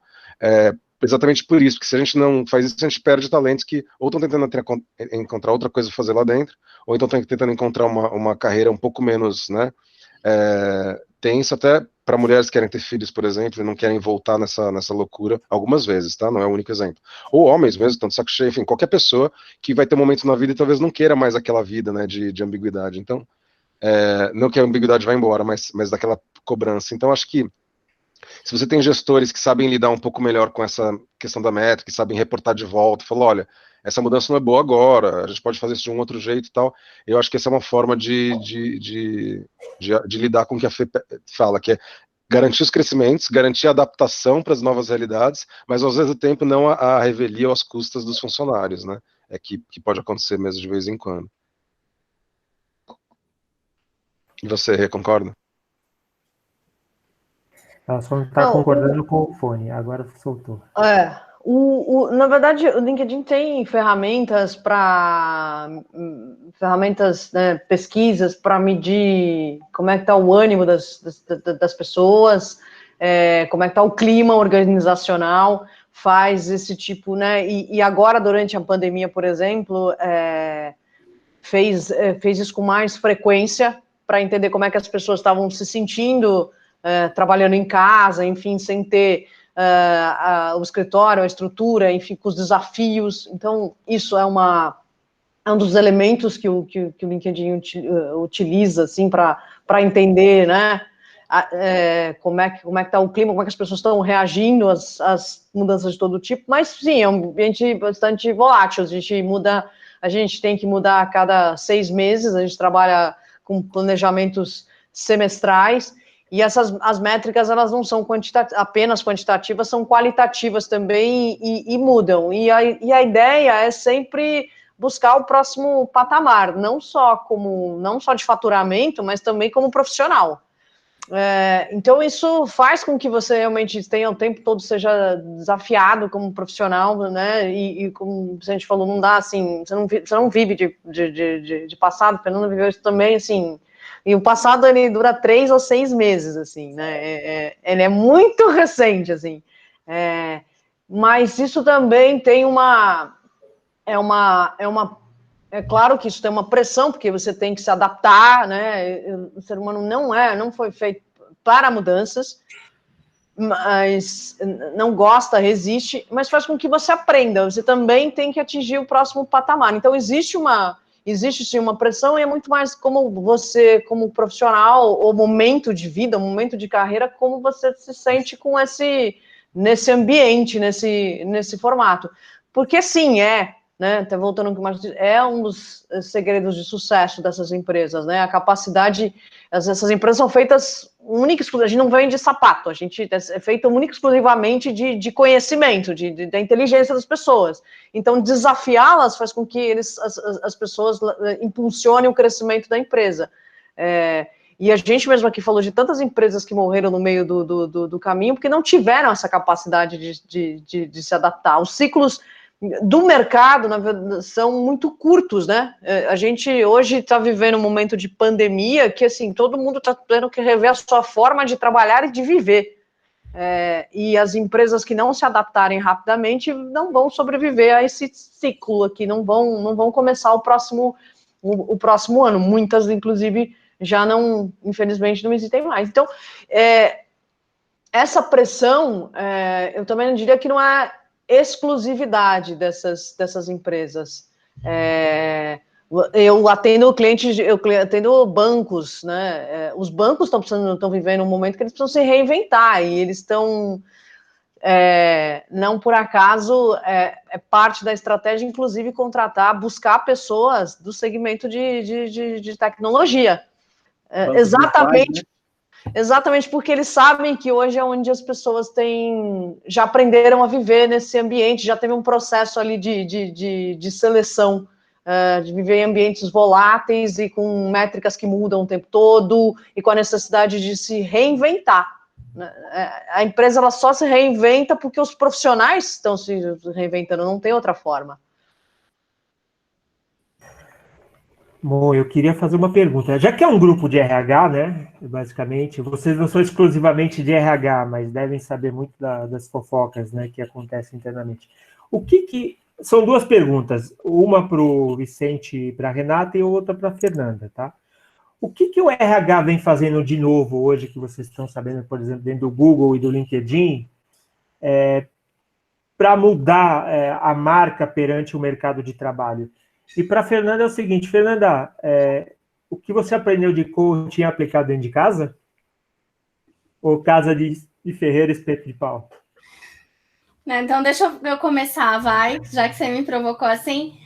Exatamente por isso, porque se a gente não faz isso, a gente perde talentos que ou estão tentando encontrar outra coisa para fazer lá dentro, ou então estão tentando encontrar uma carreira um pouco menos, né, tensa, até para mulheres que querem ter filhos, por exemplo, e não querem voltar nessa loucura, algumas vezes, tá? Não é o único exemplo. Ou homens mesmo, tanto saco cheio, enfim, qualquer pessoa que vai ter um momento na vida e talvez não queira mais aquela vida, né, de ambiguidade. Então, não que a ambiguidade vá embora, mas daquela cobrança. Então, acho que se você tem gestores que sabem lidar um pouco melhor com essa questão da métrica, que sabem reportar de volta, falar, olha, essa mudança não é boa agora, a gente pode fazer isso de um outro jeito e tal, eu acho que essa é uma forma de lidar com o que a Fê fala, que é garantir os crescimentos, garantir a adaptação para as novas realidades, mas ao mesmo tempo não a revelia às custas dos funcionários, né? Que pode acontecer mesmo de vez em quando. E você, concorda? Ela só não está concordando com o fone, agora soltou. Na verdade, o LinkedIn tem ferramentas né, pesquisas para medir como é que está o ânimo das pessoas, como é que está o clima organizacional, faz esse tipo, né? E agora, durante a pandemia, por exemplo, fez isso com mais frequência para entender como é que as pessoas estavam se sentindo trabalhando em casa, enfim, sem ter o escritório, a estrutura, enfim, com os desafios. Então, isso é um dos elementos que o LinkedIn utiliza, assim, para entender, né, como é que está o clima, como é que as pessoas estão reagindo às mudanças de todo tipo. Mas, sim, é um ambiente bastante volátil, a gente tem que mudar a cada 6 meses, a gente trabalha com planejamentos semestrais, e as métricas, elas não são apenas quantitativas, são qualitativas também e mudam. E a ideia é sempre buscar o próximo patamar, não só de faturamento, mas também como profissional. Então, isso faz com que você realmente tenha o tempo todo, seja desafiado como profissional, né? E como a gente falou, não dá assim, você não vive de passado, Fernando viveu isso também, assim. E o passado, ele dura 3 ou 6 meses, assim, né? Ele é muito recente, assim. Mas isso também tem é claro que isso tem uma pressão, porque você tem que se adaptar, né? O ser humano não foi feito para mudanças, mas não gosta, resiste, mas faz com que você aprenda. Você também tem que atingir o próximo patamar. Então, existe sim uma pressão, e é muito mais como você, como profissional, ou momento de vida, momento de carreira, como você se sente nesse ambiente, nesse formato. Porque sim, né, até voltando ao que o Marcos disse, é um dos segredos de sucesso dessas empresas, né, a capacidade, essas empresas são feitas a gente não vende sapato, a gente é feita única e exclusivamente de conhecimento, da inteligência das pessoas. Então, desafiá-las faz com que as pessoas impulsionem o crescimento da empresa. E a gente mesmo aqui falou de tantas empresas que morreram no meio do caminho porque não tiveram essa capacidade de se adaptar. Os ciclos do mercado, na verdade, são muito curtos, né? A gente hoje está vivendo um momento de pandemia que, assim, todo mundo está tendo que rever a sua forma de trabalhar e de viver. E as empresas que não se adaptarem rapidamente não vão sobreviver a esse ciclo aqui, não vão começar o próximo o próximo ano. Muitas, inclusive, já não, infelizmente, não existem mais. Então, essa pressão, eu também não diria que não é exclusividade dessas empresas. Eu atendo clientes, eu atendo bancos, né? Os bancos estão vivendo um momento que eles precisam se reinventar, e eles estão, não por acaso, é parte da estratégia, inclusive, buscar pessoas do segmento de tecnologia. Exatamente porque eles sabem que hoje é onde as pessoas já aprenderam a viver nesse ambiente, já teve um processo ali de seleção, de viver em ambientes voláteis e com métricas que mudam o tempo todo, e com a necessidade de se reinventar. A empresa ela só se reinventa porque os profissionais estão se reinventando, não tem outra forma. Bom, eu queria fazer uma pergunta. Já que é um grupo de RH, né, basicamente, vocês não são exclusivamente de RH, mas devem saber muito das fofocas, né, que acontecem internamente. São duas perguntas, uma para o Vicente e para a Renata e outra para a Fernanda, tá? O que o RH vem fazendo de novo hoje, que vocês estão sabendo, por exemplo, dentro do Google e do LinkedIn, para mudar a marca perante o mercado de trabalho? E para a Fernanda é o seguinte, Fernanda, o que você aprendeu de coaching aplicado dentro de casa? Ou casa de ferreiro, espeto de pau? Então, deixa eu começar, já que você me provocou assim.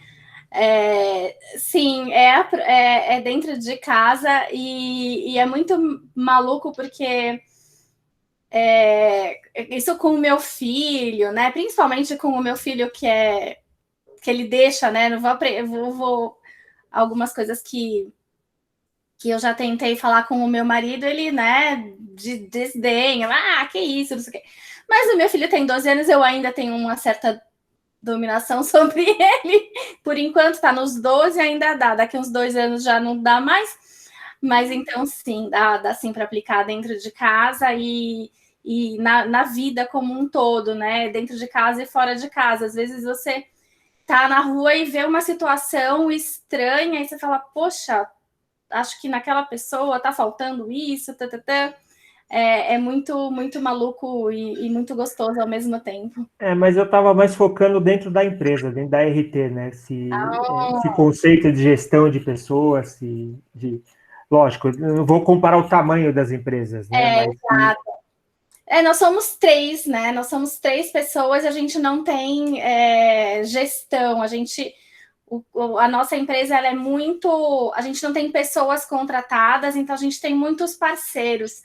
Sim, é dentro de casa e é muito maluco porque isso com o meu filho, né? Principalmente com o meu filho que ele deixa, né? Eu vou algumas coisas que eu já tentei falar com o meu marido, ele, né, de desdém, que isso, não sei o quê. Mas o meu filho tem 12 anos, eu ainda tenho uma certa dominação sobre ele. Por enquanto tá nos 12, ainda dá. Daqui uns 2 anos já não dá mais. Mas então sim, dá sim para aplicar dentro de casa e na vida como um todo, né? Dentro de casa e fora de casa. Às vezes você tá na rua e vê uma situação estranha e você fala, poxa, acho que naquela pessoa tá faltando isso, é muito, muito maluco e muito gostoso ao mesmo tempo. Mas eu estava mais focando dentro da empresa, dentro da RT, né? Esse conceito de gestão de pessoas, lógico, eu não vou comparar o tamanho das empresas, né? Exato. Nós somos 3, né? Nós somos 3 pessoas e a gente não tem gestão. A nossa empresa ela é muito. A gente não tem pessoas contratadas, então a gente tem muitos parceiros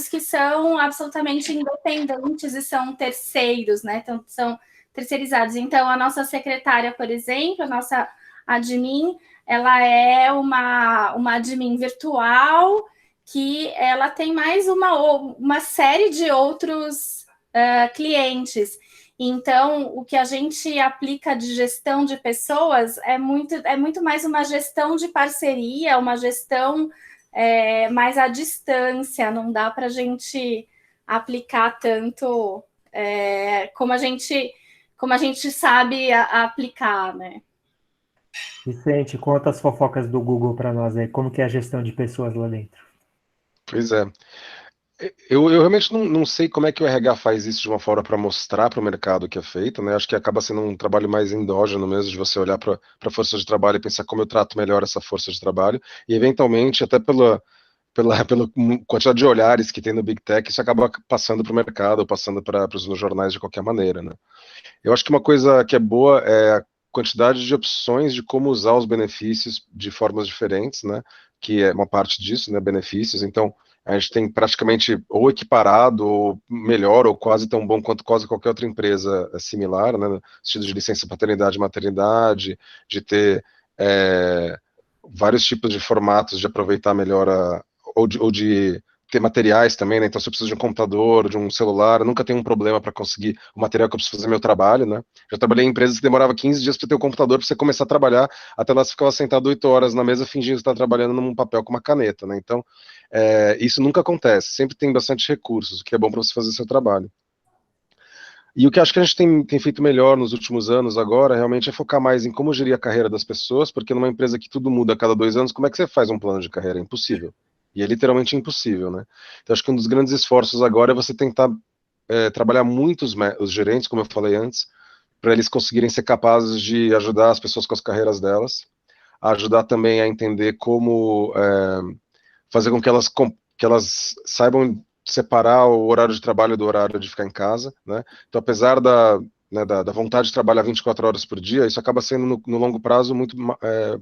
que são absolutamente independentes e são terceiros, né? Então, são terceirizados. Então, a nossa secretária, por exemplo, a nossa admin, ela é uma admin virtual que ela tem mais uma série de outros clientes. Então, o que a gente aplica de gestão de pessoas é muito mais uma gestão de parceria, uma gestão mais à distância. Não dá para a gente aplicar tanto como a gente sabe aplicar, né? Vicente, conta as fofocas do Google para nós aí. Como que é a gestão de pessoas lá dentro? Pois é. Eu realmente não sei como é que o RH faz isso de uma forma para mostrar para o mercado o que é feito, né? Acho que acaba sendo um trabalho mais endógeno mesmo, de você olhar para a força de trabalho e pensar como eu trato melhor essa força de trabalho, e eventualmente, até pela quantidade de olhares que tem no Big Tech, isso acaba passando para o mercado, ou passando para os jornais de qualquer maneira, né? Eu acho que uma coisa que é boa é a quantidade de opções de como usar os benefícios de formas diferentes, né? Que é uma parte disso, né? Benefícios. Então, a gente tem praticamente ou equiparado, ou melhor, ou quase tão bom quanto quase qualquer outra empresa similar, né? No sentido de licença paternidade e maternidade, de ter vários tipos de formatos de aproveitar melhor ou de ter materiais também, né? Então, se eu preciso de um computador, de um celular, eu nunca tenho um problema para conseguir o material que eu preciso fazer meu trabalho, né? Já trabalhei em empresas que demorava 15 dias para ter o computador para você começar a trabalhar, até lá você ficava sentado 8 horas na mesa fingindo que está trabalhando num papel com uma caneta, né? Então, isso nunca acontece, sempre tem bastante recursos, o que é bom para você fazer seu trabalho. E o que acho que a gente tem feito melhor nos últimos anos agora, realmente, é focar mais em como gerir a carreira das pessoas, porque numa empresa que tudo muda a cada 2 anos, como é que você faz um plano de carreira? É impossível. E é literalmente impossível, né? Então, acho que um dos grandes esforços agora é você tentar trabalhar muito os gerentes, como eu falei antes, para eles conseguirem ser capazes de ajudar as pessoas com as carreiras delas, ajudar também a entender como fazer com que elas saibam separar o horário de trabalho do horário de ficar em casa, né? Então, apesar da vontade de trabalhar 24 horas por dia, isso acaba sendo, no longo prazo, muito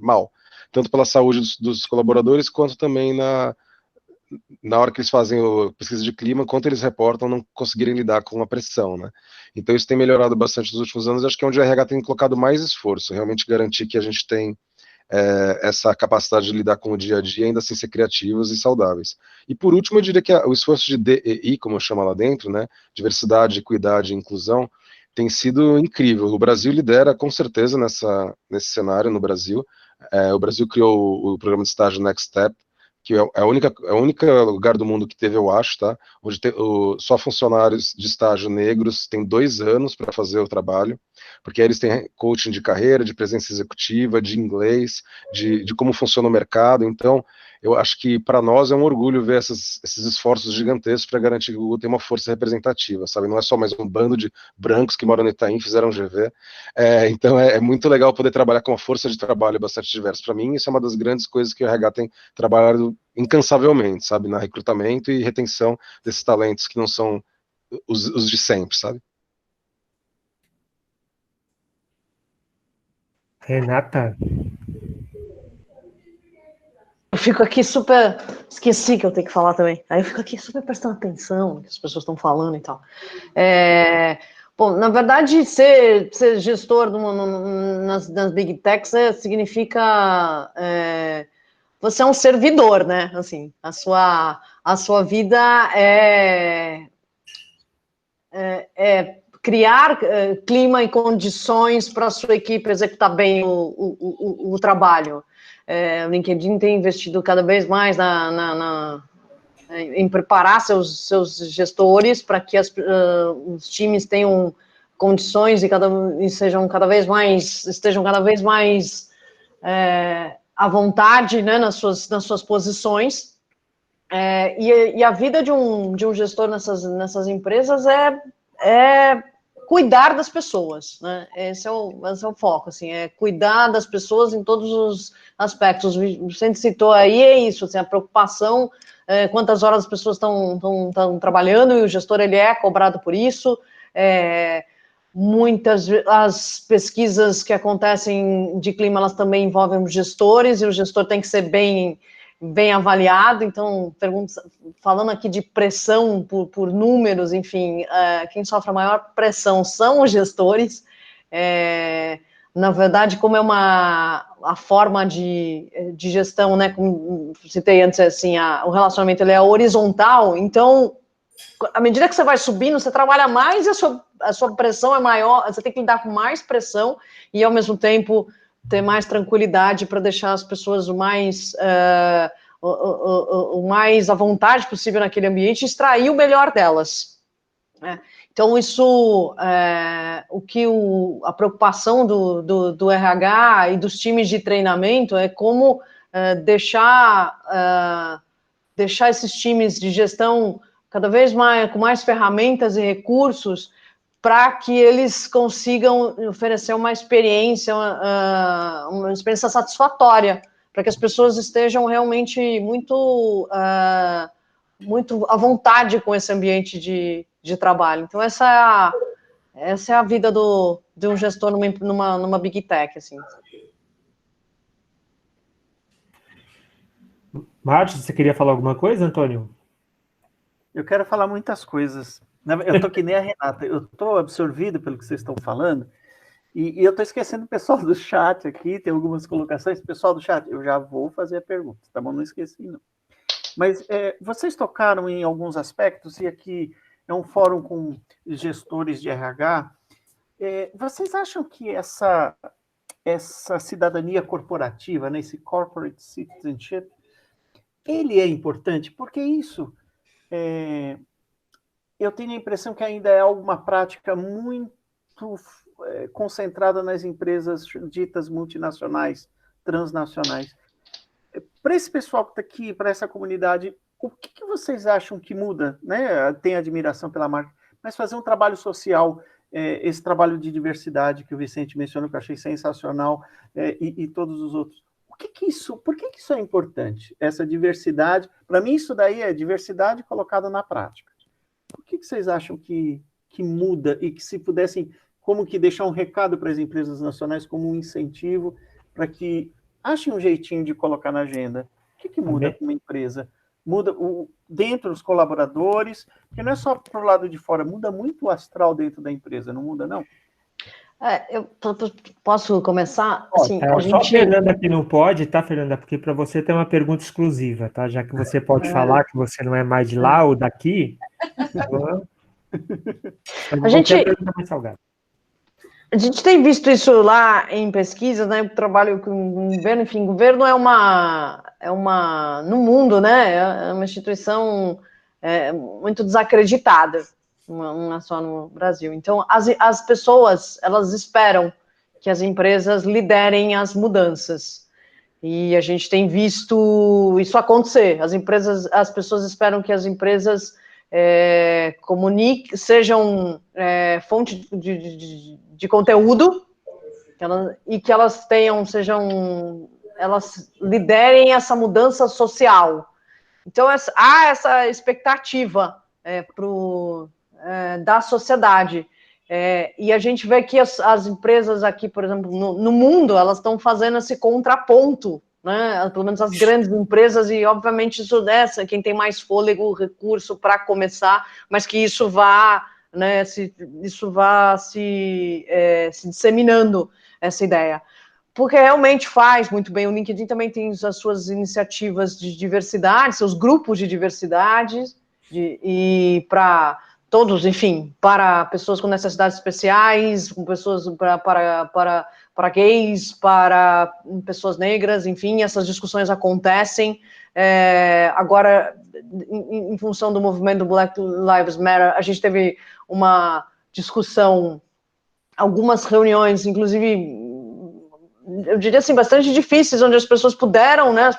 mal. Tanto pela saúde dos colaboradores, quanto também na hora que eles fazem a pesquisa de clima, quanto eles reportam não conseguirem lidar com a pressão, né? Então, isso tem melhorado bastante nos últimos anos. Acho que é onde a RH tem colocado mais esforço, realmente garantir que a gente tem essa capacidade de lidar com o dia a dia, ainda assim ser criativos e saudáveis. E por último, eu diria que o esforço de DEI, como eu chamo lá dentro, né, diversidade, equidade e inclusão, tem sido incrível. O Brasil lidera com certeza nesse cenário no Brasil. O Brasil criou o programa de estágio Next Step, que é a única lugar do mundo que teve, eu acho, tá? Onde só funcionários de estágio negros têm 2 anos para fazer o trabalho, porque aí eles têm coaching de carreira, de presença executiva, de inglês, de como funciona o mercado. Então, eu acho que para nós é um orgulho ver esses esforços gigantescos para garantir que o Google tem uma força representativa, sabe? Não é só mais um bando de brancos que moram no Itaim e fizeram GV. Então, é muito legal poder trabalhar com uma força de trabalho bastante diversa. Para mim, isso é uma das grandes coisas que o RH tem trabalhado incansavelmente, sabe? Na recrutamento e retenção desses talentos que não são os de sempre, sabe? Renata, Eu fico aqui super. Esqueci que eu tenho que falar também. Aí eu fico aqui super prestando atenção no que as pessoas estão falando e tal. Bom, na verdade, ser gestor nas Big Techs significa. Você é um servidor, né? Assim, a sua vida é criar clima e condições para a sua equipe executar bem o trabalho. O LinkedIn tem investido cada vez mais em preparar seus gestores para que os times tenham condições e estejam cada vez mais à vontade, né, nas suas posições. E a vida de um gestor nessas empresas é cuidar das pessoas, né? Esse é o foco, assim, é cuidar das pessoas em todos os aspectos. O Vicente citou aí, é isso, assim, a preocupação, quantas horas as pessoas estão trabalhando, e o gestor, ele é cobrado por isso. Muitas as pesquisas que acontecem de clima, elas também envolvem os gestores, e o gestor tem que ser bem avaliado. Então, falando aqui de pressão por números, enfim, quem sofre a maior pressão são os gestores. Na verdade, como é a forma de gestão, né, como citei antes, assim, o relacionamento ele é horizontal, então, à medida que você vai subindo, você trabalha mais e a sua pressão é maior, você tem que lidar com mais pressão e, ao mesmo tempo, ter mais tranquilidade para deixar as pessoas o mais à vontade possível naquele ambiente e extrair o melhor delas. Então, isso, a preocupação do RH e dos times de treinamento é como deixar esses times de gestão cada vez mais com mais ferramentas e recursos para que eles consigam oferecer uma experiência satisfatória, para que as pessoas estejam realmente muito à vontade com esse ambiente de trabalho. Então, essa é a vida de um gestor numa Big Tech, assim. Márcio, você queria falar alguma coisa, Antônio? Eu quero falar muitas coisas. Eu estou que nem a Renata, eu estou absorvido pelo que vocês estão falando, e eu estou esquecendo o pessoal do chat aqui, tem algumas colocações. Pessoal do chat, eu já vou fazer a pergunta, tá bom? Não esqueci, não. Mas vocês tocaram em alguns aspectos, e aqui é um fórum com gestores de RH. Vocês acham que essa cidadania corporativa, né, esse corporate citizenship, ele é importante? Porque isso eu tenho a impressão que ainda é uma prática muito concentrada nas empresas ditas multinacionais, transnacionais. Para esse pessoal que está aqui, para essa comunidade, o que vocês acham que muda? Né? Tem admiração pela marca, mas fazer um trabalho social, esse trabalho de diversidade que o Vicente mencionou, que eu achei sensacional, e todos os outros. Por que isso é importante? Essa diversidade, para mim isso daí é diversidade colocada na prática. O que vocês acham que muda e que se pudessem, como que deixar um recado para as empresas nacionais como um incentivo para que achem um jeitinho de colocar na agenda? O que muda com uma empresa? Muda dentro dos colaboradores, porque não é só para o lado de fora, muda muito o astral dentro da empresa, não muda, não? Eu posso começar? Assim, só a Fernanda que não pode, tá, Fernanda? Porque para você tem uma pergunta exclusiva, tá? Já que você pode falar que você não é mais de lá ou daqui. A gente tem visto isso lá em pesquisas, né? Eu trabalho com governo, enfim, governo é uma no mundo, né? É uma instituição muito desacreditada, não é só no Brasil. Então, as pessoas, elas esperam que as empresas liderem as mudanças. E a gente tem visto isso acontecer. As pessoas esperam que as empresas sejam fonte de conteúdo, e que elas elas liderem essa mudança social. Então, há essa expectativa da sociedade. E a gente vê que as empresas aqui, por exemplo, no mundo, elas estão fazendo esse contraponto, né? Pelo menos as grandes empresas, e obviamente isso quem tem mais fôlego, recurso para começar, mas que isso vá, né, se disseminando, essa ideia. Porque realmente faz muito bem. O LinkedIn também tem as suas iniciativas de diversidade, seus grupos de diversidade, e para todos, enfim, para pessoas com necessidades especiais, com pessoas para gays, para pessoas negras, enfim, essas discussões acontecem. Agora, em função do movimento do Black Lives Matter, a gente teve uma discussão, algumas reuniões, inclusive, eu diria assim, bastante difíceis, onde as pessoas puderam, né, as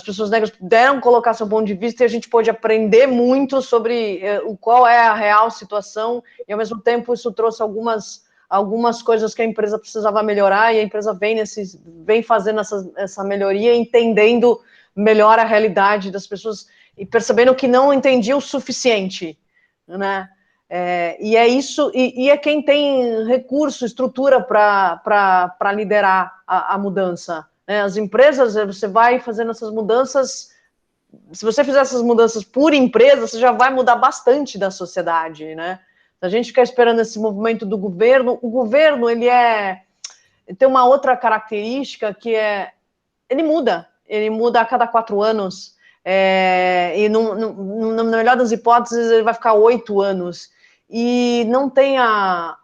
pessoas negras puderam colocar seu ponto de vista, e a gente pôde aprender muito sobre qual é a real situação, e ao mesmo tempo isso trouxe algumas coisas que a empresa precisava melhorar, e a empresa vem fazendo essa melhoria, entendendo melhor a realidade das pessoas, e percebendo que não entendia o suficiente, né? E é isso, e é quem tem recurso, estrutura para liderar a mudança. As empresas, você vai fazendo essas mudanças. Se você fizer essas mudanças por empresa, você já vai mudar bastante da sociedade, né? Se a gente ficar esperando esse movimento do governo, o governo, ele tem uma outra característica, que ele muda a cada 4 anos, e na melhor das hipóteses, ele vai ficar 8 anos, e não tem a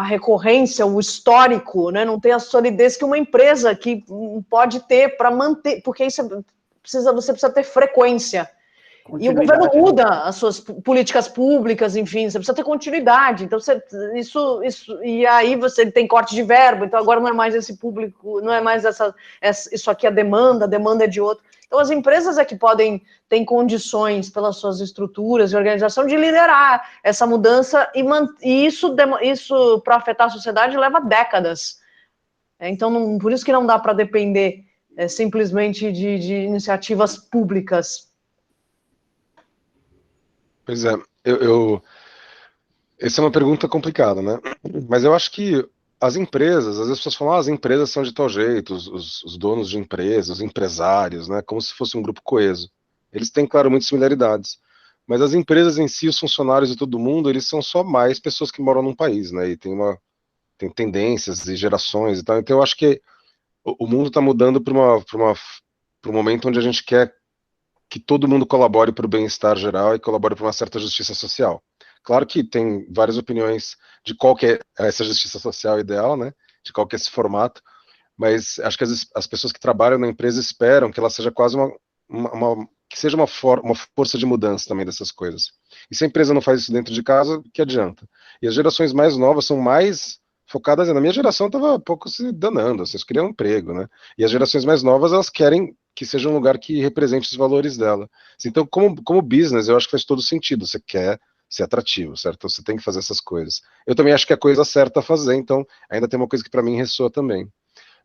recorrência, o histórico, né? Não tem a solidez que uma empresa que pode ter para manter, porque isso você precisa ter frequência. E o governo muda as suas políticas públicas, enfim, você precisa ter continuidade. Então, e aí você tem corte de verba, então agora não é mais esse público, não é mais isso aqui a demanda é de outro. Então, as empresas que têm condições, pelas suas estruturas e organização, de liderar essa mudança, e isso para afetar a sociedade, leva décadas. Então, por isso que não dá para depender simplesmente de iniciativas públicas. Pois é, essa é uma pergunta complicada, né? Mas eu acho que as empresas, às vezes as pessoas falam, as empresas são de tal jeito, os donos de empresas, os empresários, né? Como se fosse um grupo coeso. Eles têm, claro, muitas similaridades. Mas as empresas em si, os funcionários e todo mundo, eles são só mais pessoas que moram num país, né? E tem tendências e gerações e tal. Então eu acho que o mundo está mudando para um momento onde a gente quer que todo mundo colabore para o bem-estar geral e colabore para uma certa justiça social. Claro que tem várias opiniões de qual que é essa justiça social ideal, né? De qual que é esse formato, mas acho que as pessoas que trabalham na empresa esperam que ela seja quase uma que seja uma força de mudança também dessas coisas. E se a empresa não faz isso dentro de casa, que adianta? E as gerações mais novas são mais focadas, na minha geração estava pouco se danando, vocês queriam um emprego, né? E as gerações mais novas, elas querem que seja um lugar que represente os valores dela. Então, como business, eu acho que faz todo sentido, você quer ser atrativo, certo? Então, você tem que fazer essas coisas. Eu também acho que é a coisa certa a fazer, então ainda tem uma coisa que para mim ressoa também.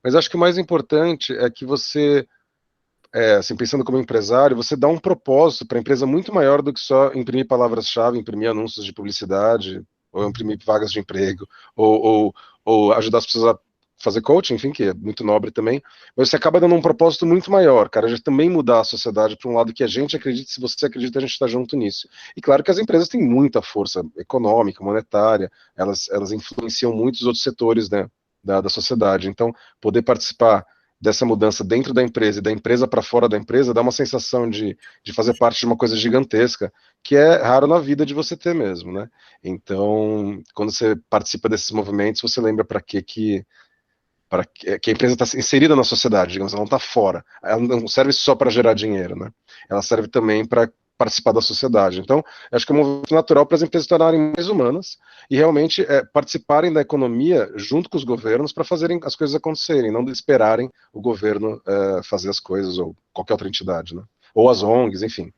Mas acho que o mais importante é que você, assim, pensando como empresário, você dá um propósito para a empresa muito maior do que só imprimir palavras-chave, imprimir anúncios de publicidade, ou imprimir vagas de emprego, ou ajudar as pessoas a fazer coaching, enfim, que é muito nobre também, mas você acaba dando um propósito muito maior, cara, de também mudar a sociedade para um lado que a gente acredita, se você acredita, a gente está junto nisso. E claro que as empresas têm muita força econômica, monetária, elas influenciam muitos outros setores, né, da sociedade, então poder participar dessa mudança dentro da empresa e da empresa para fora da empresa dá uma sensação de fazer parte de uma coisa gigantesca, que é raro na vida de você ter mesmo, né? Então, quando você participa desses movimentos, você lembra para que a empresa está inserida na sociedade, digamos, ela não está fora. Ela não serve só para gerar dinheiro, né? Ela serve também para participar da sociedade. Então, acho que é um movimento natural para as empresas se tornarem mais humanas e realmente participarem da economia junto com os governos para fazerem as coisas acontecerem, não esperarem o governo fazer as coisas, ou qualquer outra entidade, né? Ou as ONGs, enfim.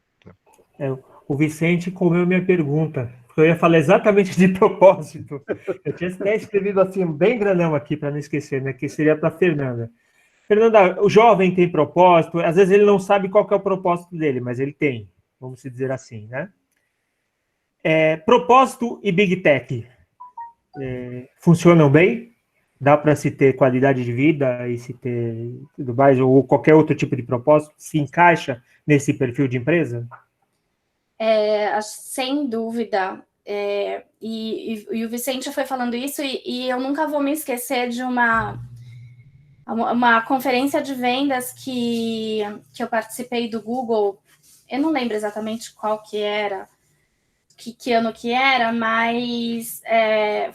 O Vicente comeu minha pergunta. Eu ia falar exatamente de propósito. Eu tinha até escrevido assim, bem grandão aqui, para não esquecer, né? Que seria para Fernanda. Fernanda, o jovem tem propósito, às vezes ele não sabe qual que é o propósito dele, mas ele tem, vamos dizer assim, né? Propósito e Big Tech funcionam bem? Dá para se ter qualidade de vida e se ter tudo mais, ou qualquer outro tipo de propósito? Se encaixa nesse perfil de empresa? Sem dúvida. E o Vicente foi falando isso, e eu nunca vou me esquecer de uma conferência de vendas que eu participei do Google. Eu não lembro exatamente qual que era, que ano que era, mas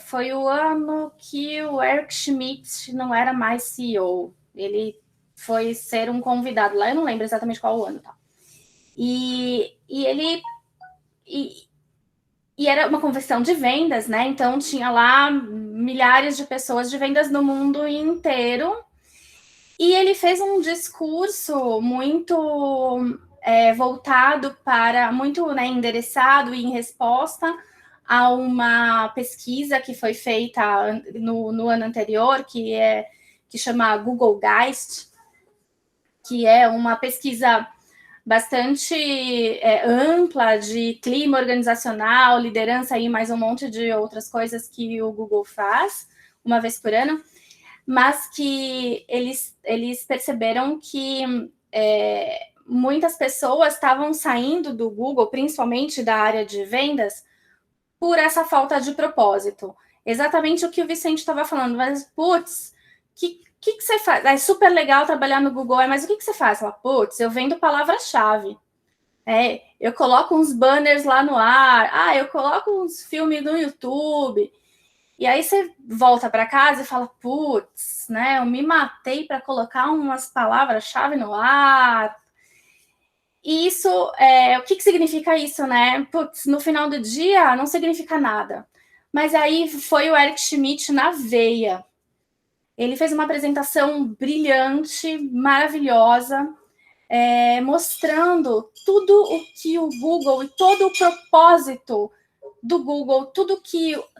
foi o ano que o Eric Schmidt não era mais CEO. Ele foi ser um convidado lá, eu não lembro exatamente qual o ano, tá? E era uma convenção de vendas, né? Então tinha lá milhares de pessoas de vendas no mundo inteiro. E ele fez um discurso muito voltado para, muito, né, endereçado e em resposta a uma pesquisa que foi feita no ano anterior, que chama Google Geist, que é uma pesquisa bastante ampla de clima organizacional, liderança e mais um monte de outras coisas que o Google faz uma vez por ano, mas que eles perceberam que muitas pessoas estavam saindo do Google, principalmente da área de vendas, por essa falta de propósito. Exatamente o que o Vicente estava falando, mas, putz, que você faz? É super legal trabalhar no Google, mas o que você faz? Fala, putz, eu vendo palavra-chave. Eu coloco uns banners lá no ar, eu coloco uns filmes no YouTube. E aí você volta para casa e fala, putz, né? Eu me matei para colocar umas palavras-chave no ar. E isso, o que significa isso, né? Putz, no final do dia não significa nada. Mas aí foi o Eric Schmidt na veia. Ele fez uma apresentação brilhante, maravilhosa, mostrando tudo o que o Google e todo o propósito do Google,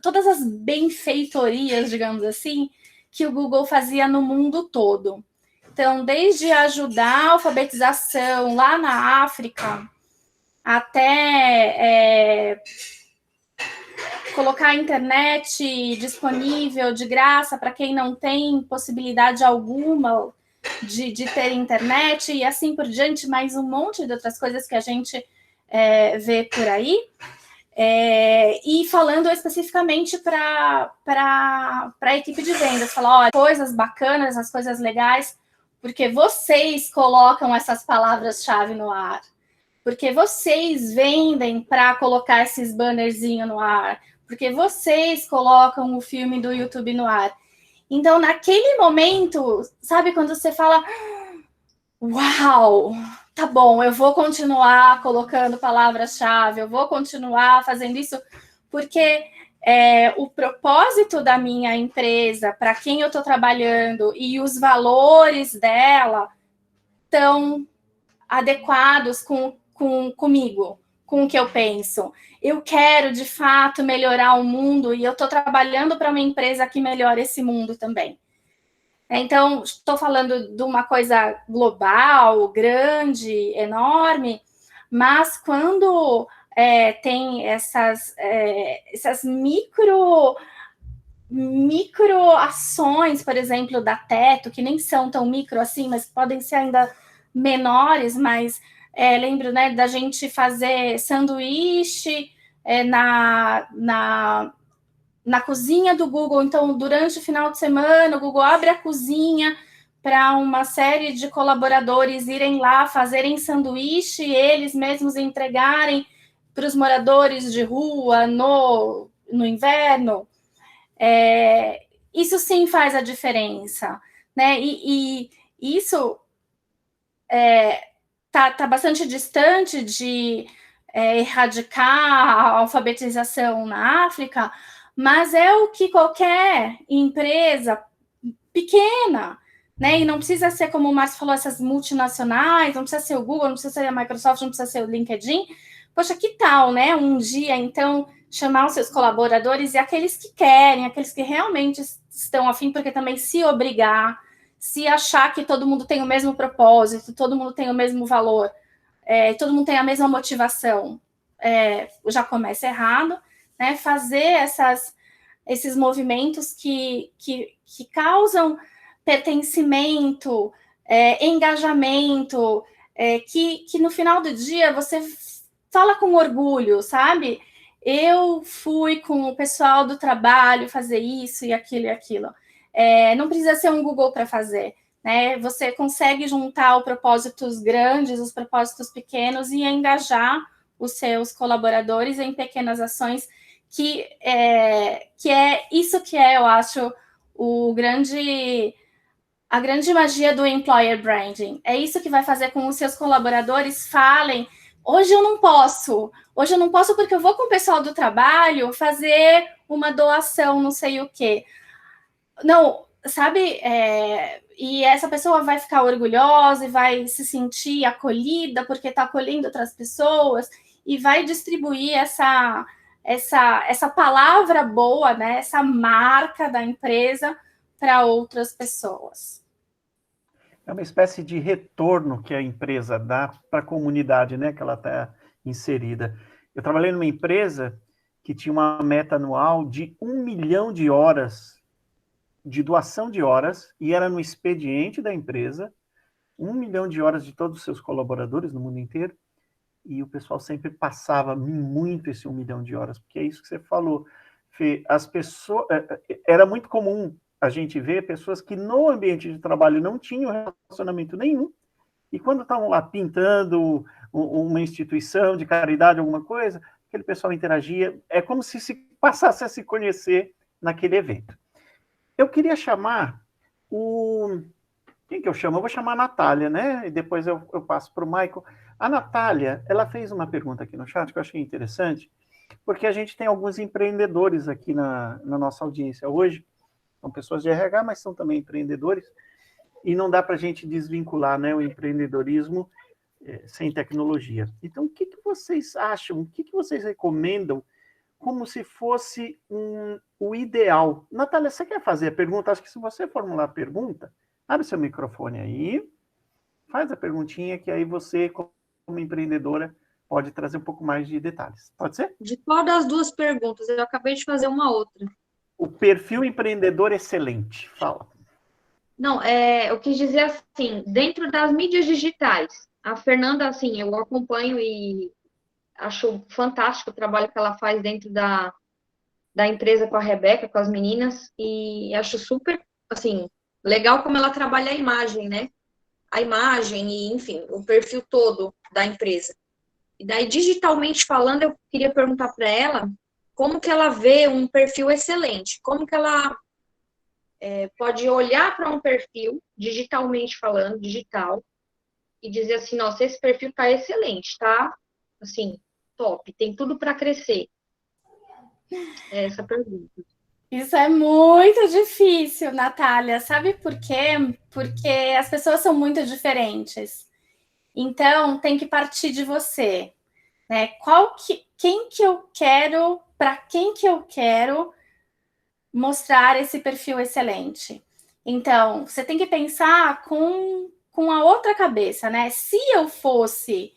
todas as benfeitorias, digamos assim, que o Google fazia no mundo todo. Então, desde ajudar a alfabetização lá na África, até colocar a internet disponível de graça para quem não tem possibilidade alguma de ter internet, e assim por diante, mais um monte de outras coisas que a gente vê por aí. E falando especificamente para a equipe de vendas, falar, olha, coisas bacanas, as coisas legais, porque vocês colocam essas palavras-chave no ar, porque vocês vendem para colocar esses bannerzinhos no ar, porque vocês colocam o filme do YouTube no ar. Então, naquele momento, sabe quando você fala, uau, tá bom, eu vou continuar colocando palavras-chave, eu vou continuar fazendo isso, porque o propósito da minha empresa, para quem eu estou trabalhando e os valores dela estão adequados comigo, com o que eu penso. Eu quero, de fato, melhorar o mundo e eu estou trabalhando para uma empresa que melhora esse mundo também. Então, estou falando de uma coisa global, grande, enorme, mas quando tem essas micro ações, por exemplo, da Teto, que nem são tão micro assim, mas podem ser ainda menores, mas lembro, né, da gente fazer sanduíche na cozinha do Google. Então, durante o final de semana, o Google abre a cozinha para uma série de colaboradores irem lá, fazerem sanduíche, eles mesmos entregarem para os moradores de rua no inverno. Isso sim faz a diferença, né? E isso tá bastante distante de erradicar a alfabetização na África, mas é o que qualquer empresa pequena, né? E não precisa ser, como o Márcio falou, essas multinacionais, não precisa ser o Google, não precisa ser a Microsoft, não precisa ser o LinkedIn. Poxa, que tal, né? Um dia, então, chamar os seus colaboradores e aqueles que querem, aqueles que realmente estão afim, porque também se obrigar, se achar que todo mundo tem o mesmo propósito, todo mundo tem o mesmo valor, todo mundo tem a mesma motivação, já começa errado, né? Fazer esses movimentos que causam pertencimento, engajamento, que no final do dia você fala com orgulho, sabe? Eu fui com o pessoal do trabalho fazer isso e aquilo. Não precisa ser um Google para fazer, né? Você consegue juntar os propósitos grandes, os propósitos pequenos e engajar os seus colaboradores em pequenas ações que é isso que eu acho a grande magia do employer branding. É isso que vai fazer com que os seus colaboradores falem: hoje eu não posso porque eu vou com o pessoal do trabalho fazer uma doação, não sei o quê. Não, sabe? E essa pessoa vai ficar orgulhosa e vai se sentir acolhida porque está acolhendo outras pessoas e vai distribuir essa palavra boa, né? Essa marca da empresa para outras pessoas. É uma espécie de retorno que a empresa dá para a comunidade, né, que ela está inserida. Eu trabalhei numa empresa que tinha uma meta anual de 1 milhão de horas de doação de horas, e era no expediente da empresa, 1 milhão de horas de todos os seus colaboradores no mundo inteiro, e o pessoal sempre passava muito esse 1 milhão de horas, porque é isso que você falou, Fê, as pessoas, era muito comum a gente ver pessoas que no ambiente de trabalho não tinham relacionamento nenhum, e quando estavam lá pintando uma instituição de caridade, alguma coisa, aquele pessoal interagia, é como se passasse a se conhecer naquele evento. Eu queria chamar quem que eu chamo? Eu vou chamar a Natália, né? E depois eu passo para o Michael. A Natália, ela fez uma pergunta aqui no chat que eu achei interessante, porque a gente tem alguns empreendedores aqui na nossa audiência hoje, são pessoas de RH, mas são também empreendedores, e não dá para a gente desvincular, né, o empreendedorismo sem tecnologia. Então, o que vocês acham, o que vocês recomendam como se fosse o ideal? Natália, você quer fazer a pergunta? Acho que se você formular a pergunta, abre seu microfone aí, faz a perguntinha, que aí você, como empreendedora, pode trazer um pouco mais de detalhes. Pode ser? De qual das duas perguntas? Eu acabei de fazer uma outra. O perfil empreendedor excelente. Fala. Não, eu quis dizer assim, dentro das mídias digitais, a Fernanda, assim, eu acompanho e acho fantástico o trabalho que ela faz dentro da empresa com a Rebeca, com as meninas, e acho super, assim, legal como ela trabalha a imagem, né? A imagem e, enfim, o perfil todo da empresa. E daí, digitalmente falando, eu queria perguntar para ela como que ela vê um perfil excelente, como que ela pode olhar para um perfil, digitalmente falando, digital, e dizer assim, nossa, esse perfil tá excelente, tá? Assim, top, tem tudo para crescer? É essa a pergunta. Isso é muito difícil, Natália. Sabe por quê? Porque as pessoas são muito diferentes. Então, tem que partir de você, né? Quem que eu quero, para quem que eu quero mostrar esse perfil excelente? Então, você tem que pensar com a outra cabeça, né? Se eu fosse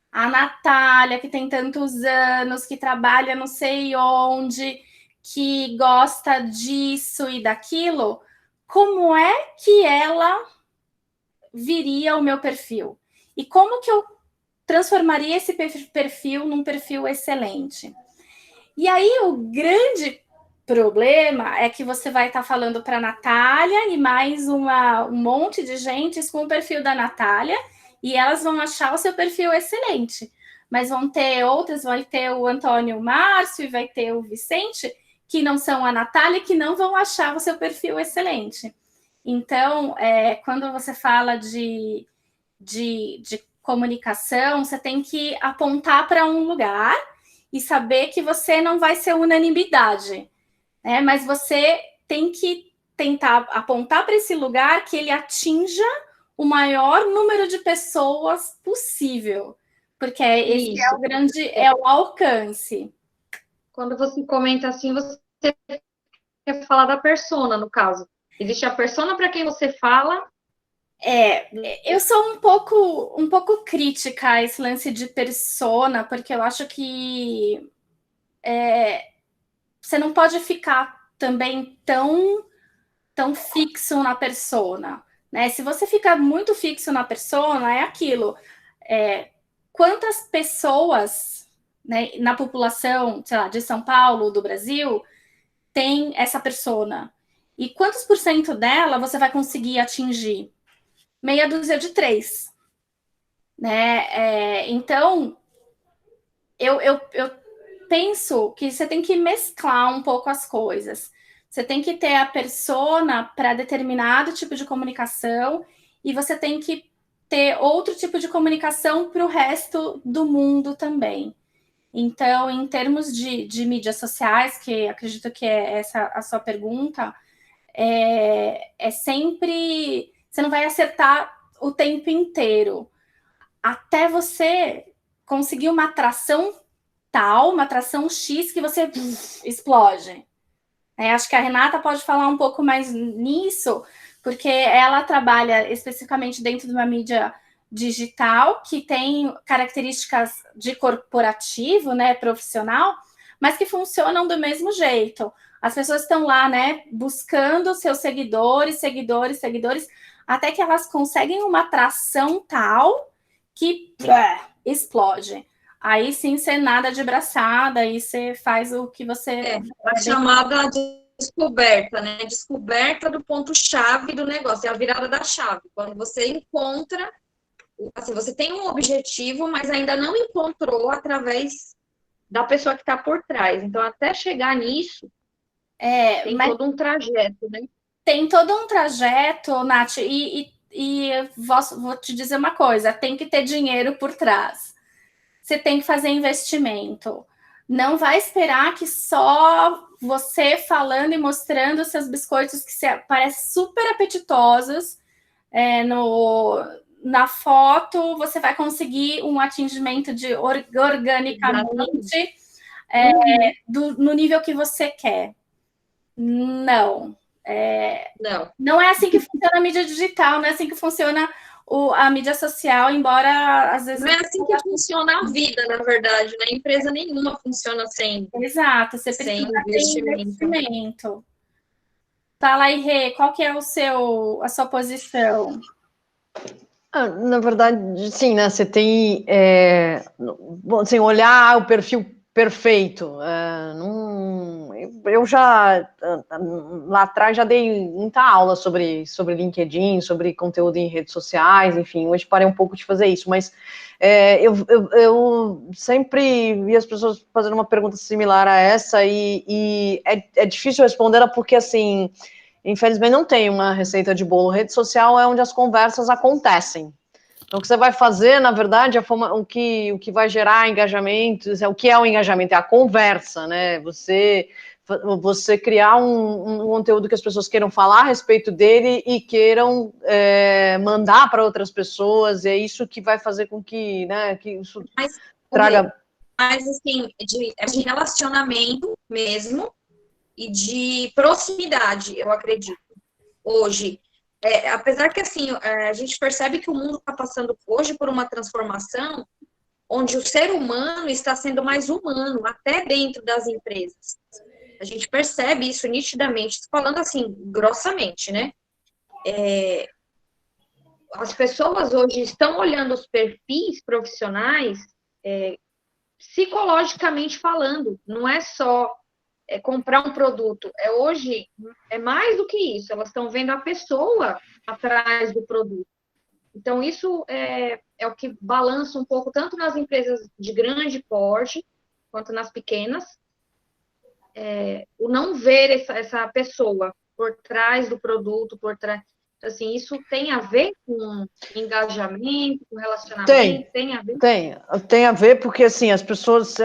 a Natália, que tem tantos anos, que trabalha não sei onde, que gosta disso e daquilo, como é que ela viria o meu perfil? E como que eu transformaria esse perfil num perfil excelente? E aí o grande problema é que você vai estar falando para a Natália e mais um monte de gente com o perfil da Natália, e elas vão achar o seu perfil excelente. Mas vão ter outras, vai ter o Antônio Márcio e vai ter o Vicente, que não são a Natália, que não vão achar o seu perfil excelente. Então, quando você fala de comunicação, você tem que apontar para um lugar e saber que você não vai ser unanimidade, né? Mas você tem que tentar apontar para esse lugar que ele atinja o maior número de pessoas possível, porque esse é o grande, é o alcance. Quando você comenta assim, você quer falar da persona, no caso. Existe a persona para quem você fala. Eu sou um pouco crítica a esse lance de persona, porque eu acho que você não pode ficar também tão fixo na persona, né? Se você ficar muito fixo na persona, é aquilo. Quantas pessoas, né, na população, sei lá, de São Paulo, do Brasil, tem essa persona? E quantos por cento dela você vai conseguir atingir? Meia dúzia de 3. Né? Então, eu penso que você tem que mesclar um pouco as coisas. Você tem que ter a persona para determinado tipo de comunicação e você tem que ter outro tipo de comunicação para o resto do mundo também. Então, em termos de mídias sociais, que acredito que é essa a sua pergunta, é sempre... Você não vai acertar o tempo inteiro. Até você conseguir uma atração tal, uma atração X, que você explode. Acho que a Renata pode falar um pouco mais nisso, porque ela trabalha especificamente dentro de uma mídia digital que tem características de corporativo, né, profissional, mas que funcionam do mesmo jeito. As pessoas estão lá, né, buscando seus seguidores, até que elas conseguem uma atração tal que explode. Aí sim, você nada de braçada, aí você faz o que você... A chamada descoberta, né? Descoberta do ponto-chave do negócio, é a virada da chave. Quando você encontra, assim, você tem um objetivo, mas ainda não encontrou através da pessoa que está por trás. Então, até chegar nisso, tem todo um trajeto, né? Tem todo um trajeto, Nath, e vou te dizer uma coisa, tem que ter dinheiro por trás. Você tem que fazer investimento. Não vai esperar que só você falando e mostrando seus biscoitos que parecem super apetitosos na foto, você vai conseguir um atingimento organicamente no nível que você quer. Não. Não é assim que funciona a mídia digital, não é assim que funciona a mídia social, embora às vezes... Não é assim que funciona a vida, na verdade, né? Empresa nenhuma funciona sem... Exato, você precisa ter investimento. Fala aí, Rê, qual que é a sua posição? Na verdade, sim, né? Você tem... assim, olhar o perfil perfeito. Eu já, lá atrás, já dei muita aula sobre LinkedIn, sobre conteúdo em redes sociais, enfim, hoje parei um pouco de fazer isso, mas eu sempre vi as pessoas fazendo uma pergunta similar a essa e é difícil responder porque, assim, infelizmente não tem uma receita de bolo. Rede social é onde as conversas acontecem. Então, o que você vai fazer, na verdade, o que vai gerar engajamento, o que é o engajamento? É a conversa, né? Você criar um conteúdo que as pessoas queiram falar a respeito dele e queiram mandar para outras pessoas, é isso que vai fazer com que, né, que isso traga... Mas, assim, de relacionamento mesmo e de proximidade, eu acredito, hoje. Apesar que, assim, a gente percebe que o mundo está passando hoje por uma transformação onde o ser humano está sendo mais humano, até dentro das empresas. A gente percebe isso nitidamente, falando assim, grossamente, né? As pessoas hoje estão olhando os perfis profissionais psicologicamente falando, não é só comprar um produto, hoje é mais do que isso, elas estão vendo a pessoa atrás do produto. Então, isso é o que balança um pouco, tanto nas empresas de grande porte, quanto nas pequenas, o não ver essa pessoa por trás do produto, por trás... Assim, isso tem a ver com engajamento, com relacionamento? Tem a ver? Tem a ver, porque assim, as pessoas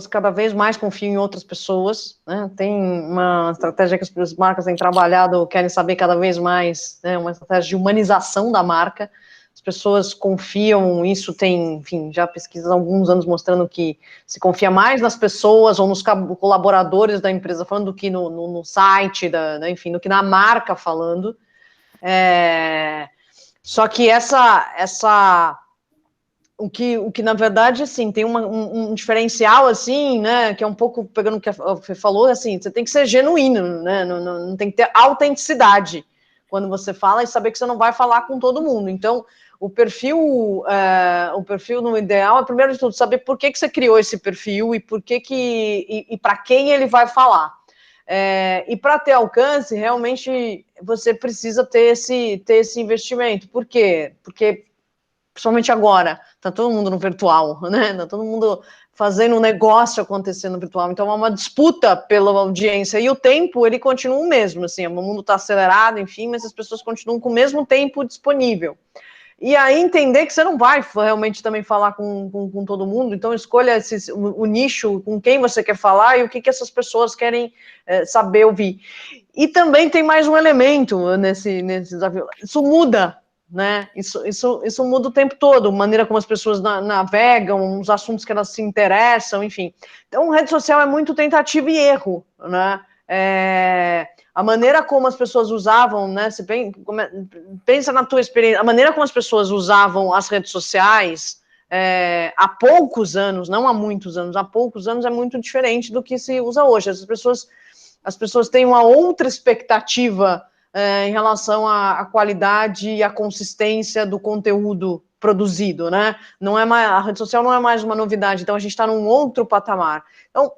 cada vez mais confiam em outras pessoas, né? Tem uma estratégia que as marcas têm trabalhado, querem saber cada vez mais, né? Uma estratégia de humanização da marca. As pessoas confiam, isso tem, enfim, já pesquisas há alguns anos mostrando que se confia mais nas pessoas ou nos colaboradores da empresa falando do que no site, enfim, do que na marca falando. Só que o que na verdade, assim, tem um diferencial, assim, né, que é um pouco pegando o que você falou, assim, você tem que ser genuíno, né, não tem que ter autenticidade quando você fala e saber que você não vai falar com todo mundo. Então, o perfil no ideal é, primeiro de tudo, saber por que você criou esse perfil e e para quem ele vai falar. E para ter alcance, realmente, você precisa ter esse investimento. Por quê? Porque, principalmente agora, está todo mundo no virtual, né? Está todo mundo fazendo um negócio acontecer no virtual. Então, é uma disputa pela audiência. E o tempo, ele continua o mesmo. Assim, o mundo está acelerado, enfim, mas as pessoas continuam com o mesmo tempo disponível. E aí entender que você não vai realmente também falar com todo mundo, então escolha o nicho, com quem você quer falar e o que essas pessoas querem saber ouvir. E também tem mais um elemento nesse desafio, isso muda, né? Isso muda o tempo todo, a maneira como as pessoas navegam, os assuntos que elas se interessam, enfim. Então, rede social é muito tentativa e erro, né? A maneira como as pessoas usavam, né? Você pensa na tua experiência, a maneira como as pessoas usavam as redes sociais há poucos anos, não há muitos anos, há poucos anos é muito diferente do que se usa hoje. As pessoas têm uma outra expectativa em relação à qualidade e à consistência do conteúdo produzido, né? Não é mais, a rede social não é mais uma novidade, então a gente está num outro patamar. Então,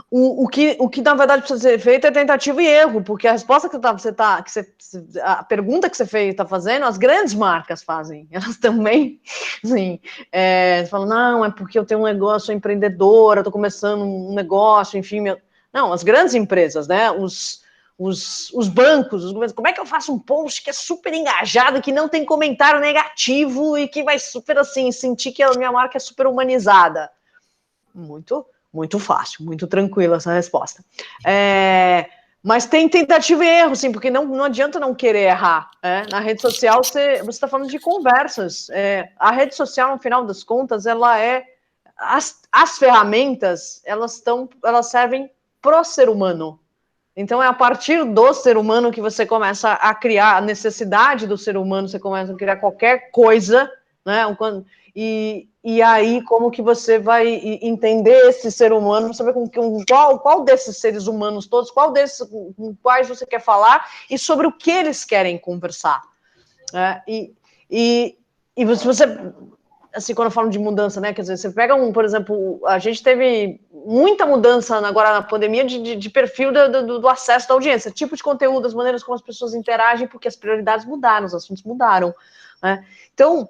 o que na verdade precisa ser feito é tentativa e erro, porque a resposta a pergunta que você está fazendo, as grandes marcas fazem, elas também, assim, falam, não, é porque eu tenho um negócio, sou empreendedora, estou começando um negócio, enfim, não, as grandes empresas, né, os bancos, os governos, como é que eu faço um post que é super engajado, que não tem comentário negativo e que vai super, assim, sentir que a minha marca é super humanizada? Muito fácil, muito tranquila essa resposta. Mas tem tentativa e erro, sim, porque não adianta não querer errar. Na rede social, você está falando de conversas. A rede social, no final das contas, ela as ferramentas, elas servem pro ser humano. Então, é a partir do ser humano que você começa a criar a necessidade do ser humano, você começa a criar qualquer coisa, né? E aí, como que você vai entender esse ser humano, saber qual desses seres humanos todos, com quais você quer falar e sobre o que eles querem conversar. E se você, assim, quando eu falo de mudança, né, quer dizer, você pega por exemplo, a gente teve muita mudança agora na pandemia de perfil do acesso da audiência, tipo de conteúdo, as maneiras como as pessoas interagem, porque as prioridades mudaram, os assuntos mudaram, né? Então,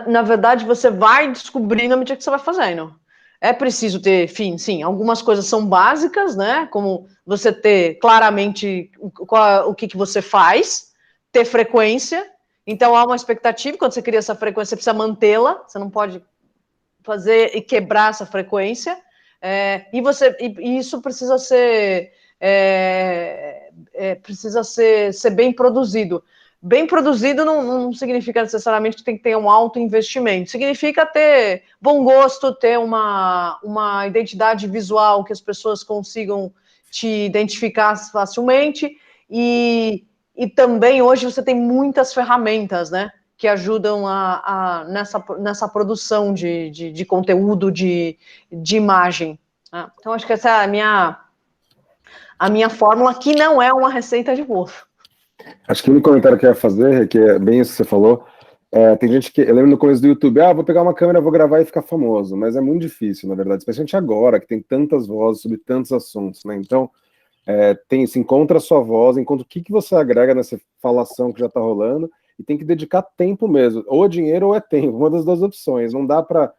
na verdade, você vai descobrindo à medida que você vai fazendo. É preciso ter, enfim, sim, algumas coisas são básicas, né? Como você ter claramente o que você faz, ter frequência Então, há uma expectativa, quando você cria essa frequência, você precisa mantê-la, você não pode fazer e quebrar essa frequência, e isso precisa ser, ser bem produzido. Bem produzido não significa necessariamente que tem que ter um alto investimento, significa ter bom gosto, ter uma identidade visual que as pessoas consigam te identificar facilmente, e também hoje você tem muitas ferramentas, né, que ajudam nessa produção de conteúdo, de imagem. Então, acho que essa é a minha fórmula, que não é uma receita de bolo. Acho que o único comentário que eu ia fazer, que é bem isso que você falou, tem gente que, eu lembro no começo do YouTube, vou pegar uma câmera, vou gravar e ficar famoso, mas é muito difícil, na verdade, especialmente agora, que tem tantas vozes sobre tantos assuntos, né? Então, se encontra a sua voz, encontra o que você agrega nessa falação que já está rolando, e tem que dedicar tempo mesmo, ou dinheiro ou é tempo, uma das duas opções. Não dá para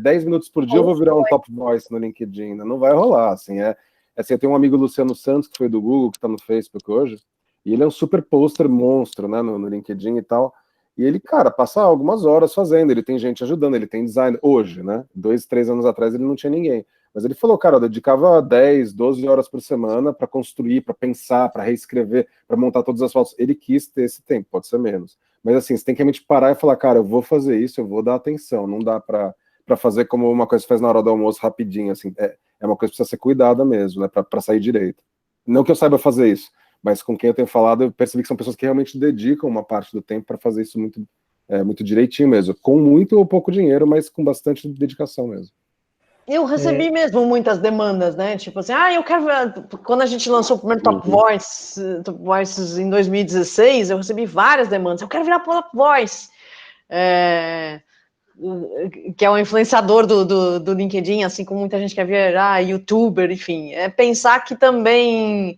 10 minutos por dia eu vou virar um top voice no LinkedIn, né? Não vai rolar, assim, assim, eu tenho um amigo, Luciano Santos, que foi do Google, que está no Facebook hoje, e ele é um super poster monstro, né, no LinkedIn e tal, e ele, cara, passa algumas horas fazendo, ele tem gente ajudando, ele tem design, hoje, né, 2, 3 anos atrás ele não tinha ninguém, mas ele falou, cara, eu dedicava 10, 12 horas por semana para construir, para pensar, para reescrever, para montar todas as fotos, ele quis ter esse tempo, pode ser menos, mas assim, você tem que realmente parar e falar, cara, eu vou fazer isso, eu vou dar atenção, não dá para fazer como uma coisa que faz na hora do almoço rapidinho, assim, é uma coisa que precisa ser cuidada mesmo, né, para sair direito. Não que eu saiba fazer isso, mas com quem eu tenho falado, eu percebi que são pessoas que realmente dedicam uma parte do tempo para fazer isso muito direitinho mesmo, com muito ou pouco dinheiro, mas com bastante dedicação mesmo. Eu recebi mesmo muitas demandas, né? Tipo assim, eu quero ver. Quando a gente lançou o primeiro Top Voices em 2016, eu recebi várias demandas. Eu quero virar Top Voice. Que é um influenciador do LinkedIn, assim como muita gente quer virar youtuber, enfim. Pensar que também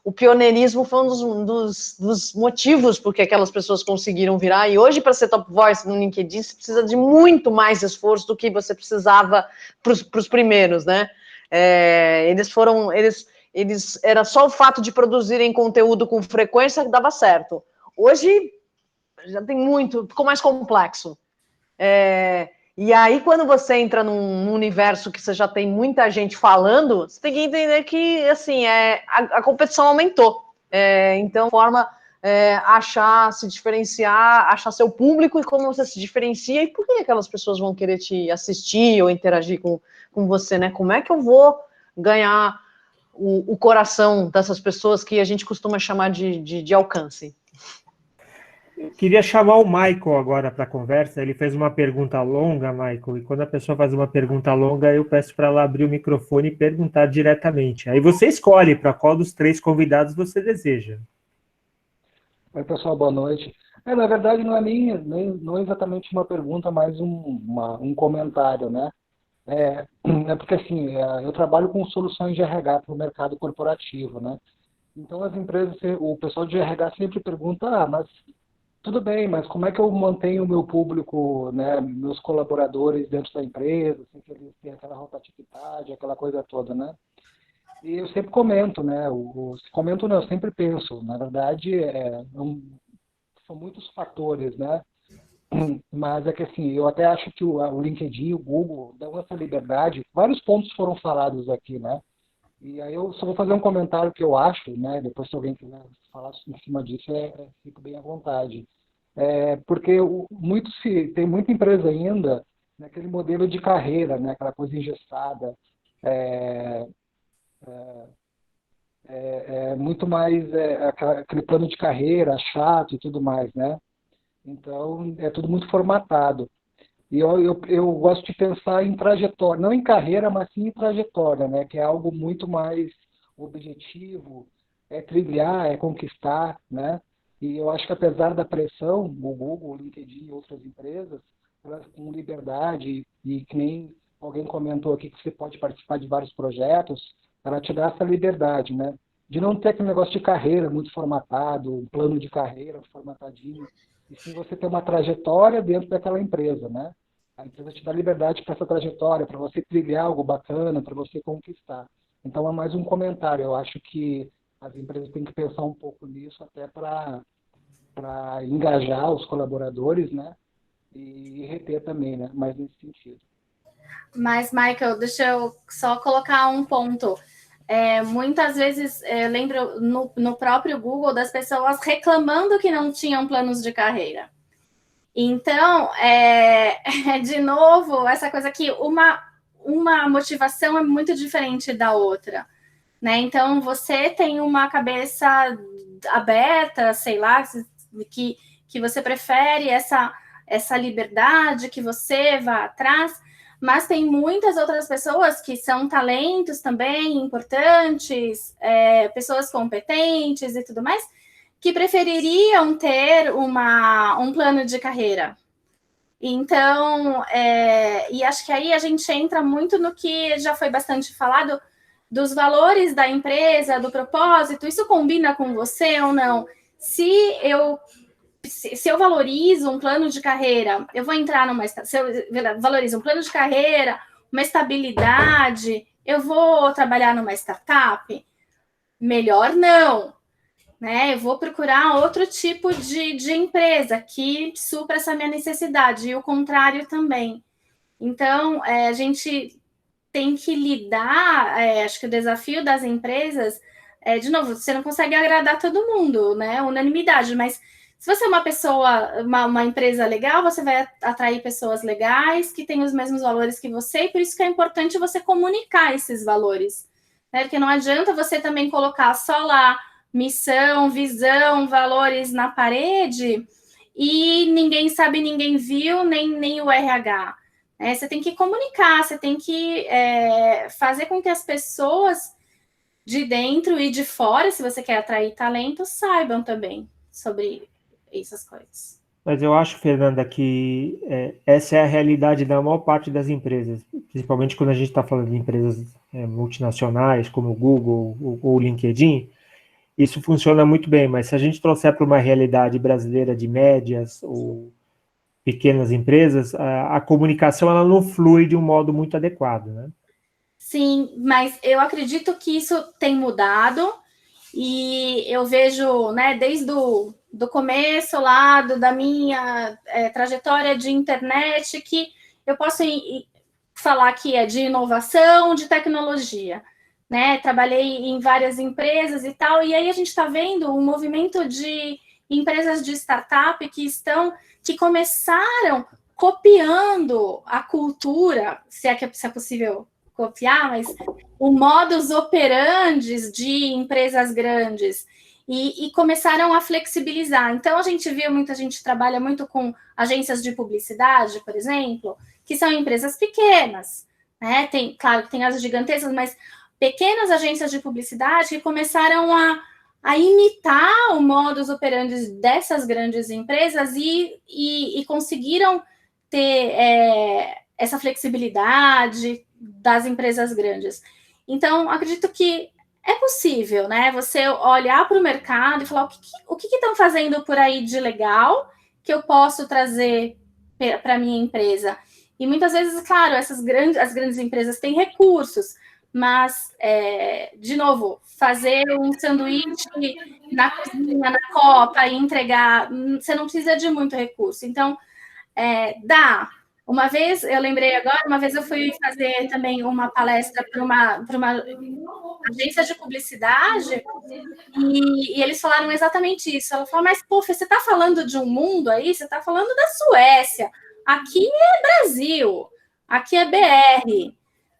o pioneirismo foi um dos motivos porque aquelas pessoas conseguiram virar, e hoje, para ser top voice no LinkedIn, você precisa de muito mais esforço do que você precisava para os primeiros, né? Era só o fato de produzirem conteúdo com frequência que dava certo. Hoje já tem muito, ficou mais complexo. E aí, quando você entra num universo que você já tem muita gente falando, você tem que entender que, assim, a competição aumentou. Então, forma se diferenciar, achar seu público e como você se diferencia e por que aquelas pessoas vão querer te assistir ou interagir com você, né? Como é que eu vou ganhar o coração dessas pessoas que a gente costuma chamar de alcance? Eu queria chamar o Michael agora para a conversa. Ele fez uma pergunta longa, Michael, e quando a pessoa faz uma pergunta longa, eu peço para ela abrir o microfone e perguntar diretamente. Aí você escolhe para qual dos 3 convidados você deseja. Oi, pessoal, boa noite. Na verdade, não é não exatamente uma pergunta, mas um comentário, né? Porque, assim, eu trabalho com soluções de RH para o mercado corporativo, né? Então, as empresas, o pessoal de RH sempre pergunta, mas tudo bem, mas como é que eu mantenho o meu público, né, meus colaboradores dentro da empresa, assim, que eles têm aquela rotatividade, aquela coisa toda, né? E eu sempre comento, né? Comento não, eu sempre penso. Na verdade, são muitos fatores, né? Mas é que assim, eu até acho que o LinkedIn, o Google, dão essa liberdade. Vários pontos foram falados aqui, né? E aí eu só vou fazer um comentário que eu acho, né? Depois se alguém quiser falar em cima disso, fico bem à vontade. Porque tem muita empresa ainda naquele modelo de carreira, né? Aquela coisa engessada. Muito mais aquele plano de carreira chato e tudo mais, né? Então, é tudo muito formatado. E eu gosto de pensar em trajetória, não em carreira, mas sim em trajetória, né? Que é algo muito mais objetivo, trilhar, conquistar, né? E eu acho que apesar da pressão, o Google, o LinkedIn e outras empresas, elas com liberdade, e que nem alguém comentou aqui que você pode participar de vários projetos, ela te dá essa liberdade, né? De não ter aquele negócio de carreira muito formatado, um plano de carreira formatadinho, e sim você ter uma trajetória dentro daquela empresa, né? A empresa te dá liberdade para essa trajetória, para você trilhar algo bacana, para você conquistar. Então é mais um comentário. Eu acho que as empresas têm que pensar um pouco nisso até para para engajar os colaboradores, né? E reter também, né? Mais nesse sentido. Mas, Michael, deixa eu só colocar um ponto. Muitas vezes, eu lembro no próprio Google das pessoas reclamando que não tinham planos de carreira. Então, de novo, essa coisa que uma motivação é muito diferente da outra, né? Então, você tem uma cabeça aberta, sei lá, que você prefere essa liberdade, que você vá atrás, mas tem muitas outras pessoas que são talentos também importantes, pessoas competentes e tudo mais, que prefeririam ter um plano de carreira. Então, e acho que aí a gente entra muito no que já foi bastante falado, dos valores da empresa, do propósito. Isso combina com você ou não? Se eu valorizo um plano de carreira, eu vou entrar se eu valorizo um plano de carreira, uma estabilidade, eu vou trabalhar numa startup? Melhor não, né? Eu vou procurar outro tipo de empresa que supra essa minha necessidade, e o contrário também. Então, a gente tem que lidar, acho que o desafio das empresas, de novo, você não consegue agradar todo mundo, né? Unanimidade, mas se você é uma pessoa, uma empresa legal, você vai atrair pessoas legais que têm os mesmos valores que você, e por isso que é importante você comunicar esses valores, né? Porque não adianta você também colocar só lá missão, visão, valores na parede e ninguém sabe, ninguém viu, nem o RH. Você tem que comunicar, você tem que fazer com que as pessoas de dentro e de fora, se você quer atrair talento, saibam também sobre essas coisas. Mas eu acho, Fernanda, que essa é a realidade da maior parte das empresas, principalmente quando a gente está falando de empresas multinacionais, como o Google ou o LinkedIn. Isso funciona muito bem, mas se a gente trouxer para uma realidade brasileira de médias ou pequenas empresas, a comunicação ela não flui de um modo muito adequado, né? Sim, mas eu acredito que isso tem mudado, e eu vejo, né, desde do começo lá da minha trajetória de internet, que eu posso falar que é de inovação, de tecnologia, né? Trabalhei em várias empresas e tal, e aí a gente está vendo um movimento de empresas de startup que começaram copiando a cultura, se é possível copiar, mas o modus operandi de empresas grandes, e começaram a flexibilizar. Então, a gente viu, muita gente trabalha muito com agências de publicidade, por exemplo, que são empresas pequenas, né? Claro que tem as gigantescas, mas pequenas agências de publicidade que começaram a imitar o modus operandi dessas grandes empresas e conseguiram ter essa flexibilidade das empresas grandes. Então, acredito que é possível, né? Você olhar para o mercado e falar o que estão fazendo por aí de legal que eu posso trazer para a minha empresa. E muitas vezes, claro, as grandes empresas têm recursos, mas, de novo, fazer um sanduíche na cozinha, na copa e entregar, você não precisa de muito recurso. Então, dá. Uma vez, eu lembrei agora, uma vez eu fui fazer também uma palestra para uma agência de publicidade e eles falaram exatamente isso. Ela falou, mas, pô, você está falando de um mundo aí, você está falando da Suécia. Aqui é Brasil, aqui é BR.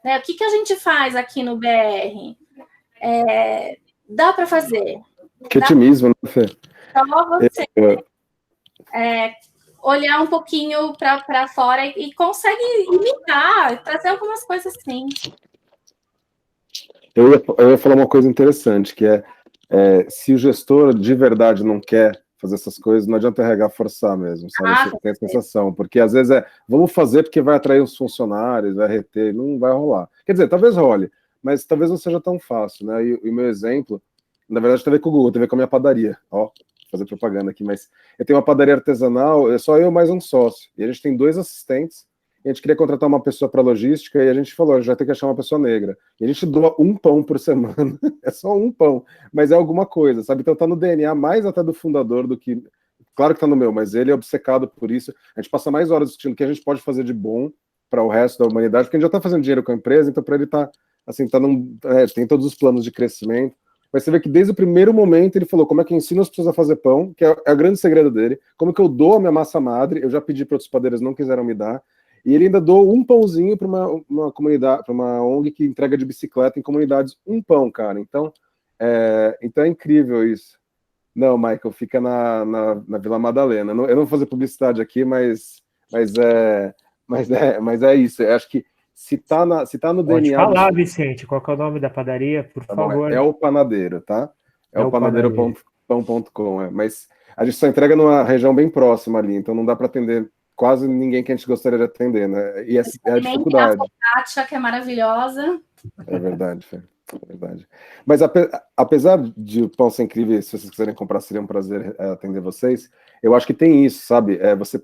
Né? O que a gente faz aqui no BR? Dá para fazer. Que otimismo, né, Fê? Só você olhar um pouquinho para fora e consegue imitar, trazer algumas coisas assim. Eu ia falar uma coisa interessante, que se o gestor de verdade não quer fazer essas coisas, não adianta o RH forçar mesmo, sabe? Você tem a sensação, porque às vezes vamos fazer porque vai atrair os funcionários, vai reter, não vai rolar. Quer dizer, talvez role, mas talvez não seja tão fácil, né? E o meu exemplo, na verdade, tem a ver com o Google, tem a ver com a minha padaria, ó. Fazer propaganda aqui, mas eu tenho uma padaria artesanal, é só eu mais um sócio, e a gente tem 2 assistentes, e a gente queria contratar uma pessoa para logística, e a gente falou, a gente vai ter que achar uma pessoa negra, e a gente doa 1 pão por semana, é só 1 pão, mas é alguma coisa, sabe? Então tá no DNA mais até do fundador do que claro que tá no meu, mas ele é obcecado por isso. A gente passa mais horas discutindo o que a gente pode fazer de bom para o resto da humanidade, porque a gente já tá fazendo dinheiro com a empresa, então para ele tá, assim, tem todos os planos de crescimento. Mas você vê que desde o primeiro momento ele falou como é que ensina as pessoas a fazer pão, que é o grande segredo dele, como que eu dou a minha massa madre, eu já pedi para outros padeiros, não quiseram me dar, e ele ainda dou um pãozinho para uma comunidade, para uma ONG que entrega de bicicleta em comunidades, um pão, cara. Então é incrível isso. Não, Michael, fica na Vila Madalena. Eu não vou fazer publicidade aqui, mas é isso. Eu acho que se tá no Pode DNA falar, Vicente, qual que é o nome da padaria, por tá bom, favor? é o Panadeiro, tá? É o Panadeiro. panadeiro.pão.com, mas a gente só entrega numa região bem próxima ali, então não dá para atender quase ninguém que a gente gostaria de atender, né? E é a dificuldade. A focaccia, que é maravilhosa. É verdade, Fê. É verdade. Mas apesar de o pão ser incrível, se vocês quiserem comprar, seria um prazer atender vocês, eu acho que tem isso, sabe? Você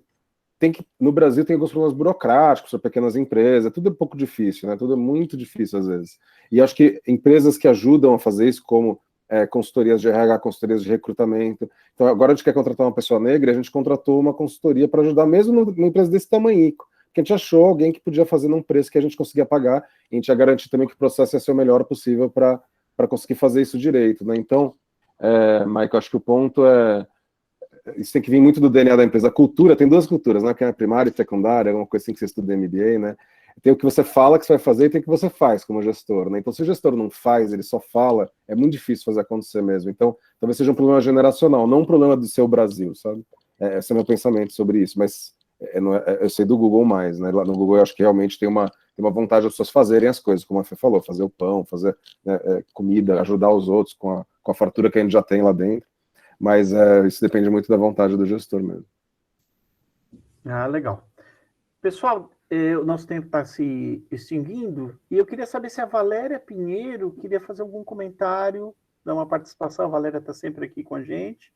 tem que, no Brasil tem alguns problemas burocráticos para pequenas empresas, tudo é um pouco difícil, né? Tudo é muito difícil às vezes. E acho que empresas que ajudam a fazer isso, como consultorias de RH, consultorias de recrutamento. Então, agora a gente quer contratar uma pessoa negra, a gente contratou uma consultoria para ajudar mesmo numa empresa desse tamanhico, porque a gente achou alguém que podia fazer num preço que a gente conseguia pagar, e a gente ia garantir também que o processo ia ser o melhor possível para conseguir fazer isso direito, né? Então, Mike, eu acho que o ponto isso tem que vir muito do DNA da empresa. A cultura, tem duas culturas, né? Que é a primária e secundária, uma coisa assim que você estuda MBA, né? Tem o que você fala que você vai fazer e tem o que você faz como gestor, né? Então, se o gestor não faz, ele só fala, é muito difícil fazer acontecer mesmo. Então, talvez seja um problema generacional, não um problema do seu Brasil, sabe? Esse é o meu pensamento sobre isso, mas eu sei do Google mais, né? Lá no Google eu acho que realmente tem uma vontade das pessoas fazerem as coisas, como a Fê falou, fazer o pão, fazer comida, ajudar os outros com a fartura que a gente já tem lá dentro. Mas isso depende muito da vontade do gestor mesmo. Ah, legal. Pessoal, o nosso tempo está se extinguindo e eu queria saber se a Valéria Pinheiro queria fazer algum comentário, dar uma participação. A Valéria está sempre aqui com a gente.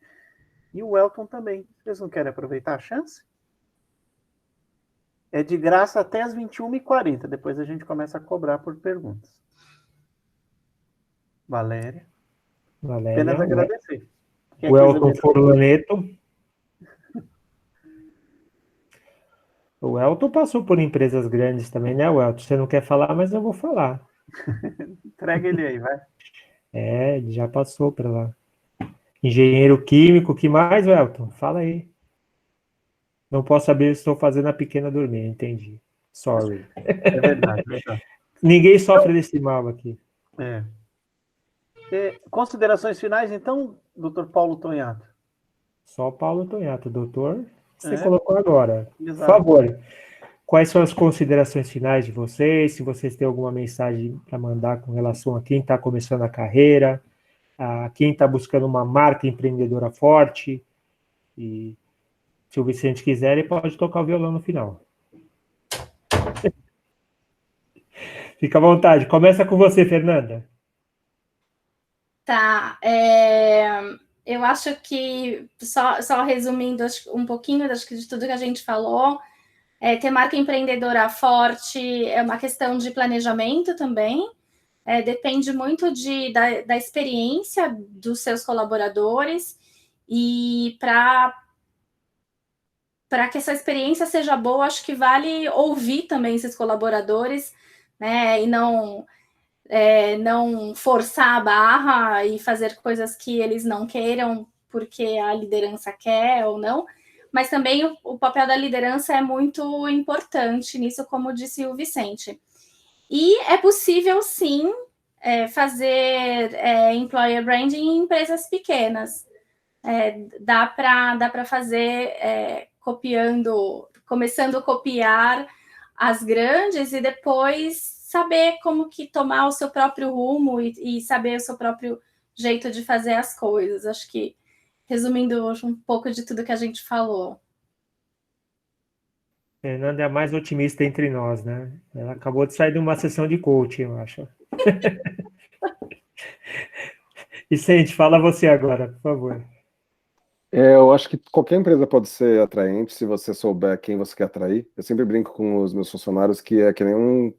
E o Elton também. Vocês não querem aproveitar a chance? É de graça até as 21h40. Depois a gente começa a cobrar por perguntas. Valéria. Apenas agradecer. O Elton Forlaneto. O Elton passou por empresas grandes também, né, Elton? Você não quer falar, mas eu vou falar. Entrega ele aí, vai. Ele já passou para lá. Engenheiro químico, que mais, Elton? Fala aí. Não posso saber se estou fazendo a pequena dormir, entendi. Sorry. É verdade. Ninguém sofre desse mal aqui. Considerações finais, então, doutor Paulo Tonhato? Só Paulo Tonhato, doutor. Você colocou agora. Exato. Por favor, quais são as considerações finais de vocês? Se vocês têm alguma mensagem para mandar com relação a quem está começando a carreira, a quem está buscando uma marca empreendedora forte. E se o Vicente quiser, ele pode tocar o violão no final. Fica à vontade. Começa com você, Fernanda. Tá. Eu acho que, só resumindo um pouquinho de tudo que a gente falou, ter marca empreendedora forte é uma questão de planejamento também, depende muito da experiência dos seus colaboradores, e para que essa experiência seja boa, acho que vale ouvir também esses colaboradores, né, e não forçar a barra e fazer coisas que eles não queiram porque a liderança quer ou não, mas também o papel da liderança é muito importante nisso, como disse o Vicente. E é possível, sim, fazer employer branding em empresas pequenas. Dá para fazer começando a copiar as grandes e depois saber como que tomar o seu próprio rumo e saber o seu próprio jeito de fazer as coisas. Acho que, resumindo um pouco de tudo que a gente falou. Fernanda é a mais otimista entre nós, né? Ela acabou de sair de uma sessão de coaching, eu acho. Vicente, fala você agora, por favor. Eu acho que qualquer empresa pode ser atraente se você souber quem você quer atrair. Eu sempre brinco com os meus funcionários que é que nem um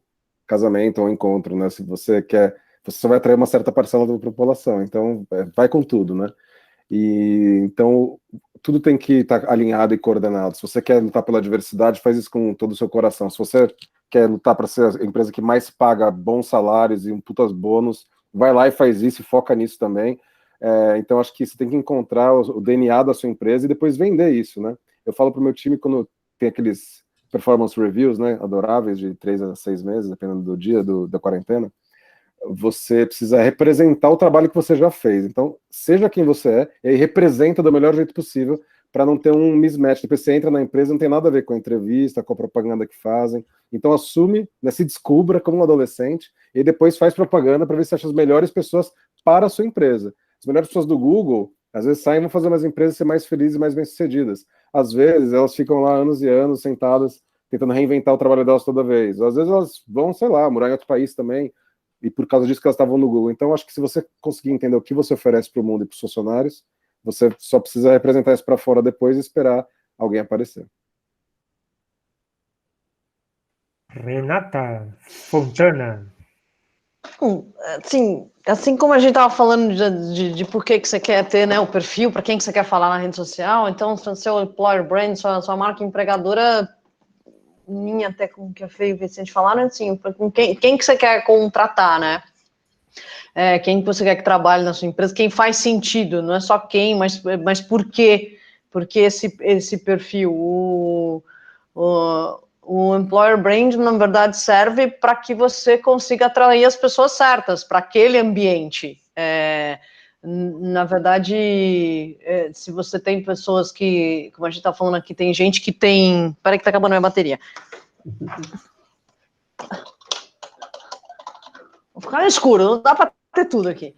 casamento ou um encontro, né? Se você quer, você só vai atrair uma certa parcela da população, então vai com tudo, né? E Então, tudo tem que estar alinhado e coordenado. Se você quer lutar pela diversidade, faz isso com todo o seu coração. Se você quer lutar para ser a empresa que mais paga bons salários e um putas bônus, vai lá e faz isso e foca nisso também. Então, acho que você tem que encontrar o DNA da sua empresa e depois vender isso, né? Eu falo para o meu time, quando tem aqueles performance reviews, né, adoráveis, de 3 a 6 meses, dependendo do dia da quarentena, você precisa representar o trabalho que você já fez. Então, seja quem você é, e aí representa do melhor jeito possível, para não ter um mismatch. Depois você entra na empresa, não tem nada a ver com a entrevista, com a propaganda que fazem. Então, assume, né, se descubra como um adolescente, e depois faz propaganda para ver se acha as melhores pessoas para a sua empresa. As melhores pessoas do Google, às vezes saem e vão fazer umas empresas ser mais felizes e mais bem-sucedidas. Às vezes, elas ficam lá anos e anos sentadas, tentando reinventar o trabalho delas toda vez. Às vezes, elas vão, sei lá, morar em outro país também, e por causa disso que elas estavam no Google. Então, acho que se você conseguir entender o que você oferece para o mundo e para os funcionários, você só precisa representar isso para fora depois e esperar alguém aparecer. Renata Fontana. Assim como a gente estava falando de por que você quer ter, né, o perfil, para quem que você quer falar na rede social, então, seu employer brand, sua marca empregadora, minha até com o que a Fê e o Vicente falaram, assim, com quem que você quer contratar, né? Quem que você quer que trabalhe na sua empresa, quem faz sentido, não é só quem, mas por quê? Porque esse perfil, o employer brand, na verdade, serve para que você consiga atrair as pessoas certas para aquele ambiente. Na verdade, se você tem pessoas que, como a gente está falando aqui, tem gente que tem... Peraí que está acabando a minha bateria. Vou ficar no escuro, não dá para ter tudo aqui.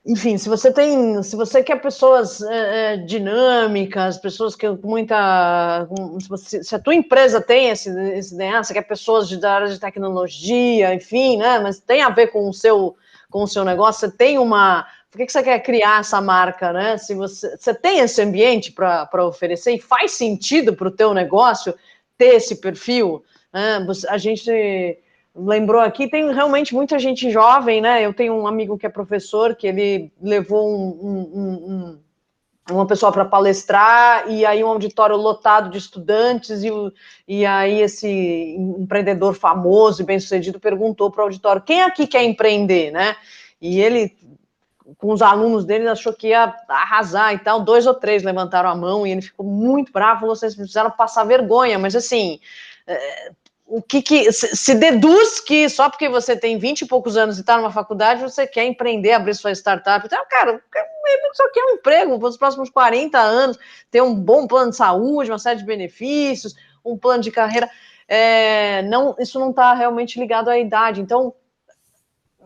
Enfim, se você quer pessoas dinâmicas, pessoas que muita... Se a tua empresa tem esse DNA, você quer pessoas da área de tecnologia, enfim, né? Mas tem a ver com o seu negócio, você tem uma... Por que você quer criar essa marca, né? Se você tem esse ambiente para oferecer e faz sentido para o teu negócio ter esse perfil, né? A gente... lembrou aqui, tem realmente muita gente jovem, né? Eu tenho um amigo que é professor, que ele levou uma pessoa para palestrar, e aí um auditório lotado de estudantes, e aí esse empreendedor famoso e bem-sucedido perguntou para o auditório, quem aqui quer empreender, né? E ele, com os alunos dele, achou que ia arrasar e tal, 2 ou 3 levantaram a mão, e ele ficou muito bravo, falou, vocês precisaram passar vergonha, mas assim... o que se deduz que só porque você tem 20 e poucos anos e está numa faculdade, você quer empreender, abrir sua startup. Então, cara, ele só quer um emprego para os próximos 40 anos, ter um bom plano de saúde, uma série de benefícios, um plano de carreira. Isso não está realmente ligado à idade. Então,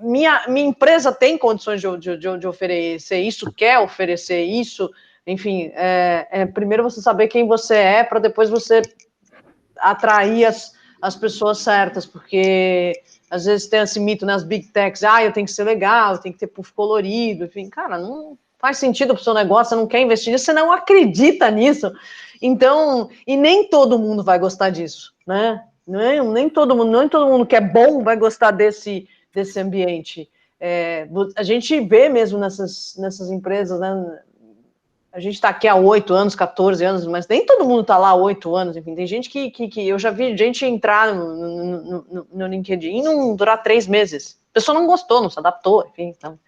minha empresa tem condições de oferecer isso, quer oferecer isso. Enfim, primeiro você saber quem você é, para depois você atrair as pessoas certas, porque às vezes tem esse mito nas big techs, eu tenho que ser legal, eu tenho que ter puff colorido, enfim, cara, não faz sentido para o seu negócio, você não quer investir nisso, você não acredita nisso, então, e nem todo mundo vai gostar disso, né, nem todo mundo que é bom vai gostar desse ambiente. A gente vê mesmo nessas empresas, né, a gente está aqui há 8 anos, 14 anos, mas nem todo mundo está lá há 8 anos, enfim, tem gente que eu já vi gente entrar no LinkedIn e não durar 3 meses. A pessoa não gostou, não se adaptou, enfim, então,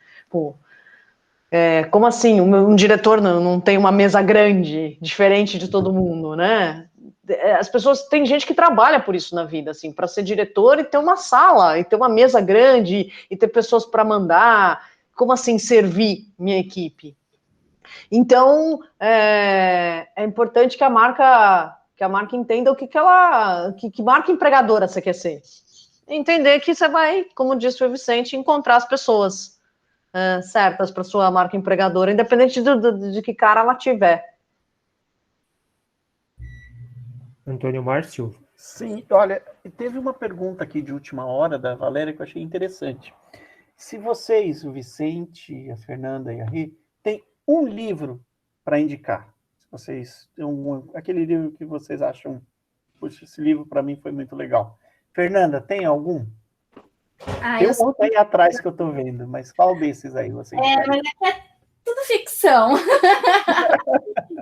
como assim, um diretor não tem uma mesa grande, diferente de todo mundo, né? As pessoas, tem gente que trabalha por isso na vida, assim, para ser diretor e ter uma sala, e ter uma mesa grande, e ter pessoas para mandar, como assim servir minha equipe? Então, é importante que a marca entenda que marca empregadora você quer ser. Entender que você vai, como disse o Vicente, encontrar as pessoas certas para sua marca empregadora, independente de que cara ela tiver. Antônio Márcio. Sim, olha, teve uma pergunta aqui de última hora da Valéria que eu achei interessante. Se vocês, o Vicente, a Fernanda e a Rê, tem um livro para indicar, se vocês aquele livro que vocês acham, puxa, esse livro para mim foi muito legal. Fernanda, tem algum? Tem um outro aí atrás que eu estou vendo, mas qual desses aí você mas é tudo ficção.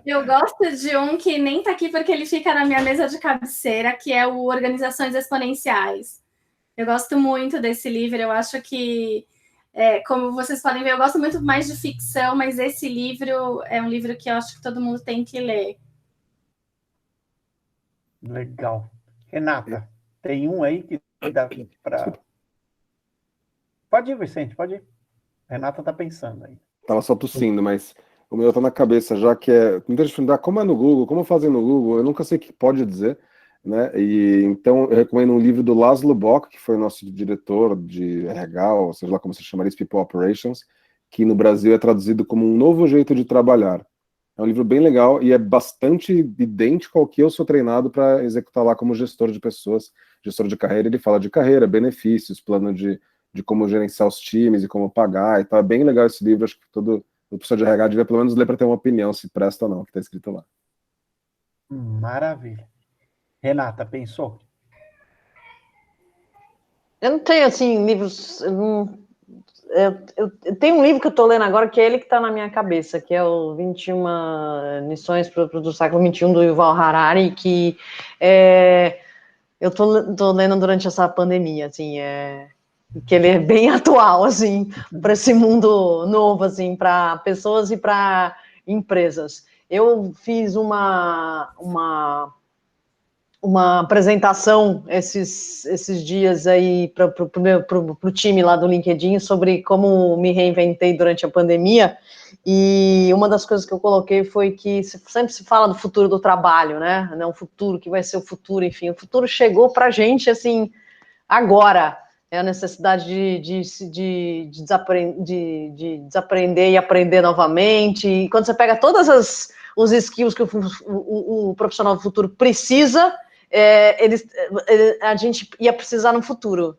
Eu gosto de um que nem está aqui porque ele fica na minha mesa de cabeceira, que é o Organizações Exponenciais. Eu gosto muito desse livro, eu acho que, como vocês podem ver, eu gosto muito mais de ficção, mas esse livro é um livro que eu acho que todo mundo tem que ler. Legal. Renata, tem um aí que dá para... Pode ir, Vicente, pode ir. Renata está pensando aí. Tava só tossindo, mas o meu tá na cabeça, já que muita gente pergunta como é no Google, como fazem no Google, eu nunca sei o que pode dizer, né? E então eu recomendo um livro do Laszlo Bock, que foi o nosso diretor de RH, ou seja lá como se chamaria, People Operations, que no Brasil é traduzido como Um Novo Jeito de Trabalhar. É um livro bem legal e é bastante idêntico ao que eu sou treinado para executar lá como gestor de pessoas, gestor de carreira. Ele fala de carreira, benefícios, plano de como gerenciar os times e como pagar e tal. É bem legal esse livro, acho que todo professor de RH devia pelo menos ler para ter uma opinião se presta ou não, que está escrito lá. Maravilha. Renata, pensou? Eu não tenho, assim, livros... Eu tenho um livro que eu estou lendo agora, que é ele que está na minha cabeça, que é o 21 lições do século XXI, do Yuval Harari, que eu estou lendo durante essa pandemia, assim, que ele é bem atual, assim, para esse mundo novo, assim, para pessoas e para empresas. Eu fiz uma apresentação esses dias aí para o time lá do LinkedIn sobre como me reinventei durante a pandemia, e uma das coisas que eu coloquei foi que sempre se fala do futuro do trabalho, né? Não, o futuro, que vai ser o futuro, enfim, o futuro chegou para a gente, assim, agora. É a necessidade de desaprender e aprender novamente. E quando você pega todos os skills que o profissional do futuro precisa, a gente ia precisar no futuro.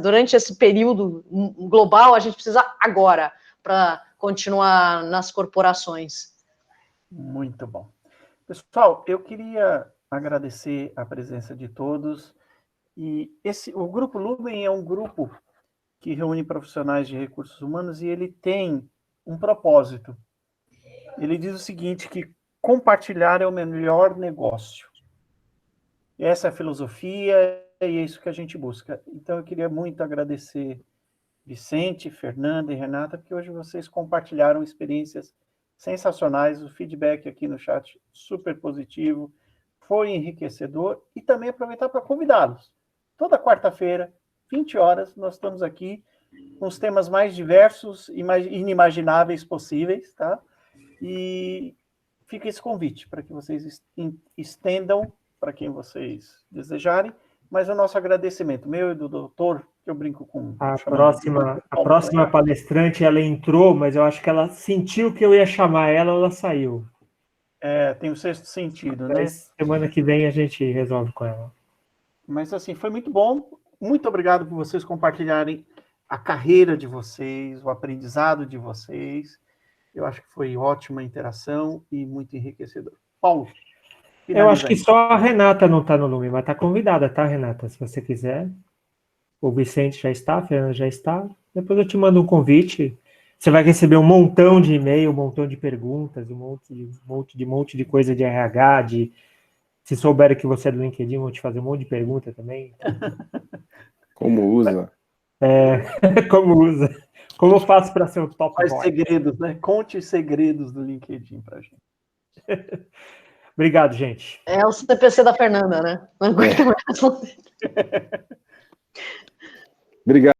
Durante esse período global, a gente precisa agora para continuar nas corporações. Muito bom. Pessoal, eu queria agradecer a presença de todos. E o Grupo Lumen é um grupo que reúne profissionais de recursos humanos e ele tem um propósito. Ele diz o seguinte, que compartilhar é o melhor negócio. Essa é a filosofia e é isso que a gente busca. Então, eu queria muito agradecer Vicente, Fernanda e Renata, porque hoje vocês compartilharam experiências sensacionais, o feedback aqui no chat super positivo, foi enriquecedor, e também aproveitar para convidá-los. Toda quarta-feira, 20 horas, nós estamos aqui com os temas mais diversos e mais inimagináveis possíveis, tá? E fica esse convite para que vocês estendam para quem vocês desejarem, mas o nosso agradecimento, meu e do doutor, que eu brinco com... A próxima palestrante, ela entrou, mas eu acho que ela sentiu que eu ia chamar ela saiu. Tem o sexto sentido, né? Semana que vem a gente resolve com ela. Mas, assim, foi muito bom. Muito obrigado por vocês compartilharem a carreira de vocês, o aprendizado de vocês. Eu acho que foi ótima interação e muito enriquecedor. Paulo, eu acho que só a Renata não está no Lumen, mas está convidada, tá, Renata? Se você quiser. O Vicente já está, a Fernanda já está. Depois eu te mando um convite. Você vai receber um montão de e-mail, um montão de perguntas, um monte de coisa de RH, se souberem que você é do LinkedIn, vão te fazer um monte de pergunta também. Como usa? Como usa? Como eu faço para ser o top boy? Segredos, né? Conte os segredos do LinkedIn para a gente. Obrigado, gente. É o CPC da Fernanda, né? Não aguento mais responder. Obrigado.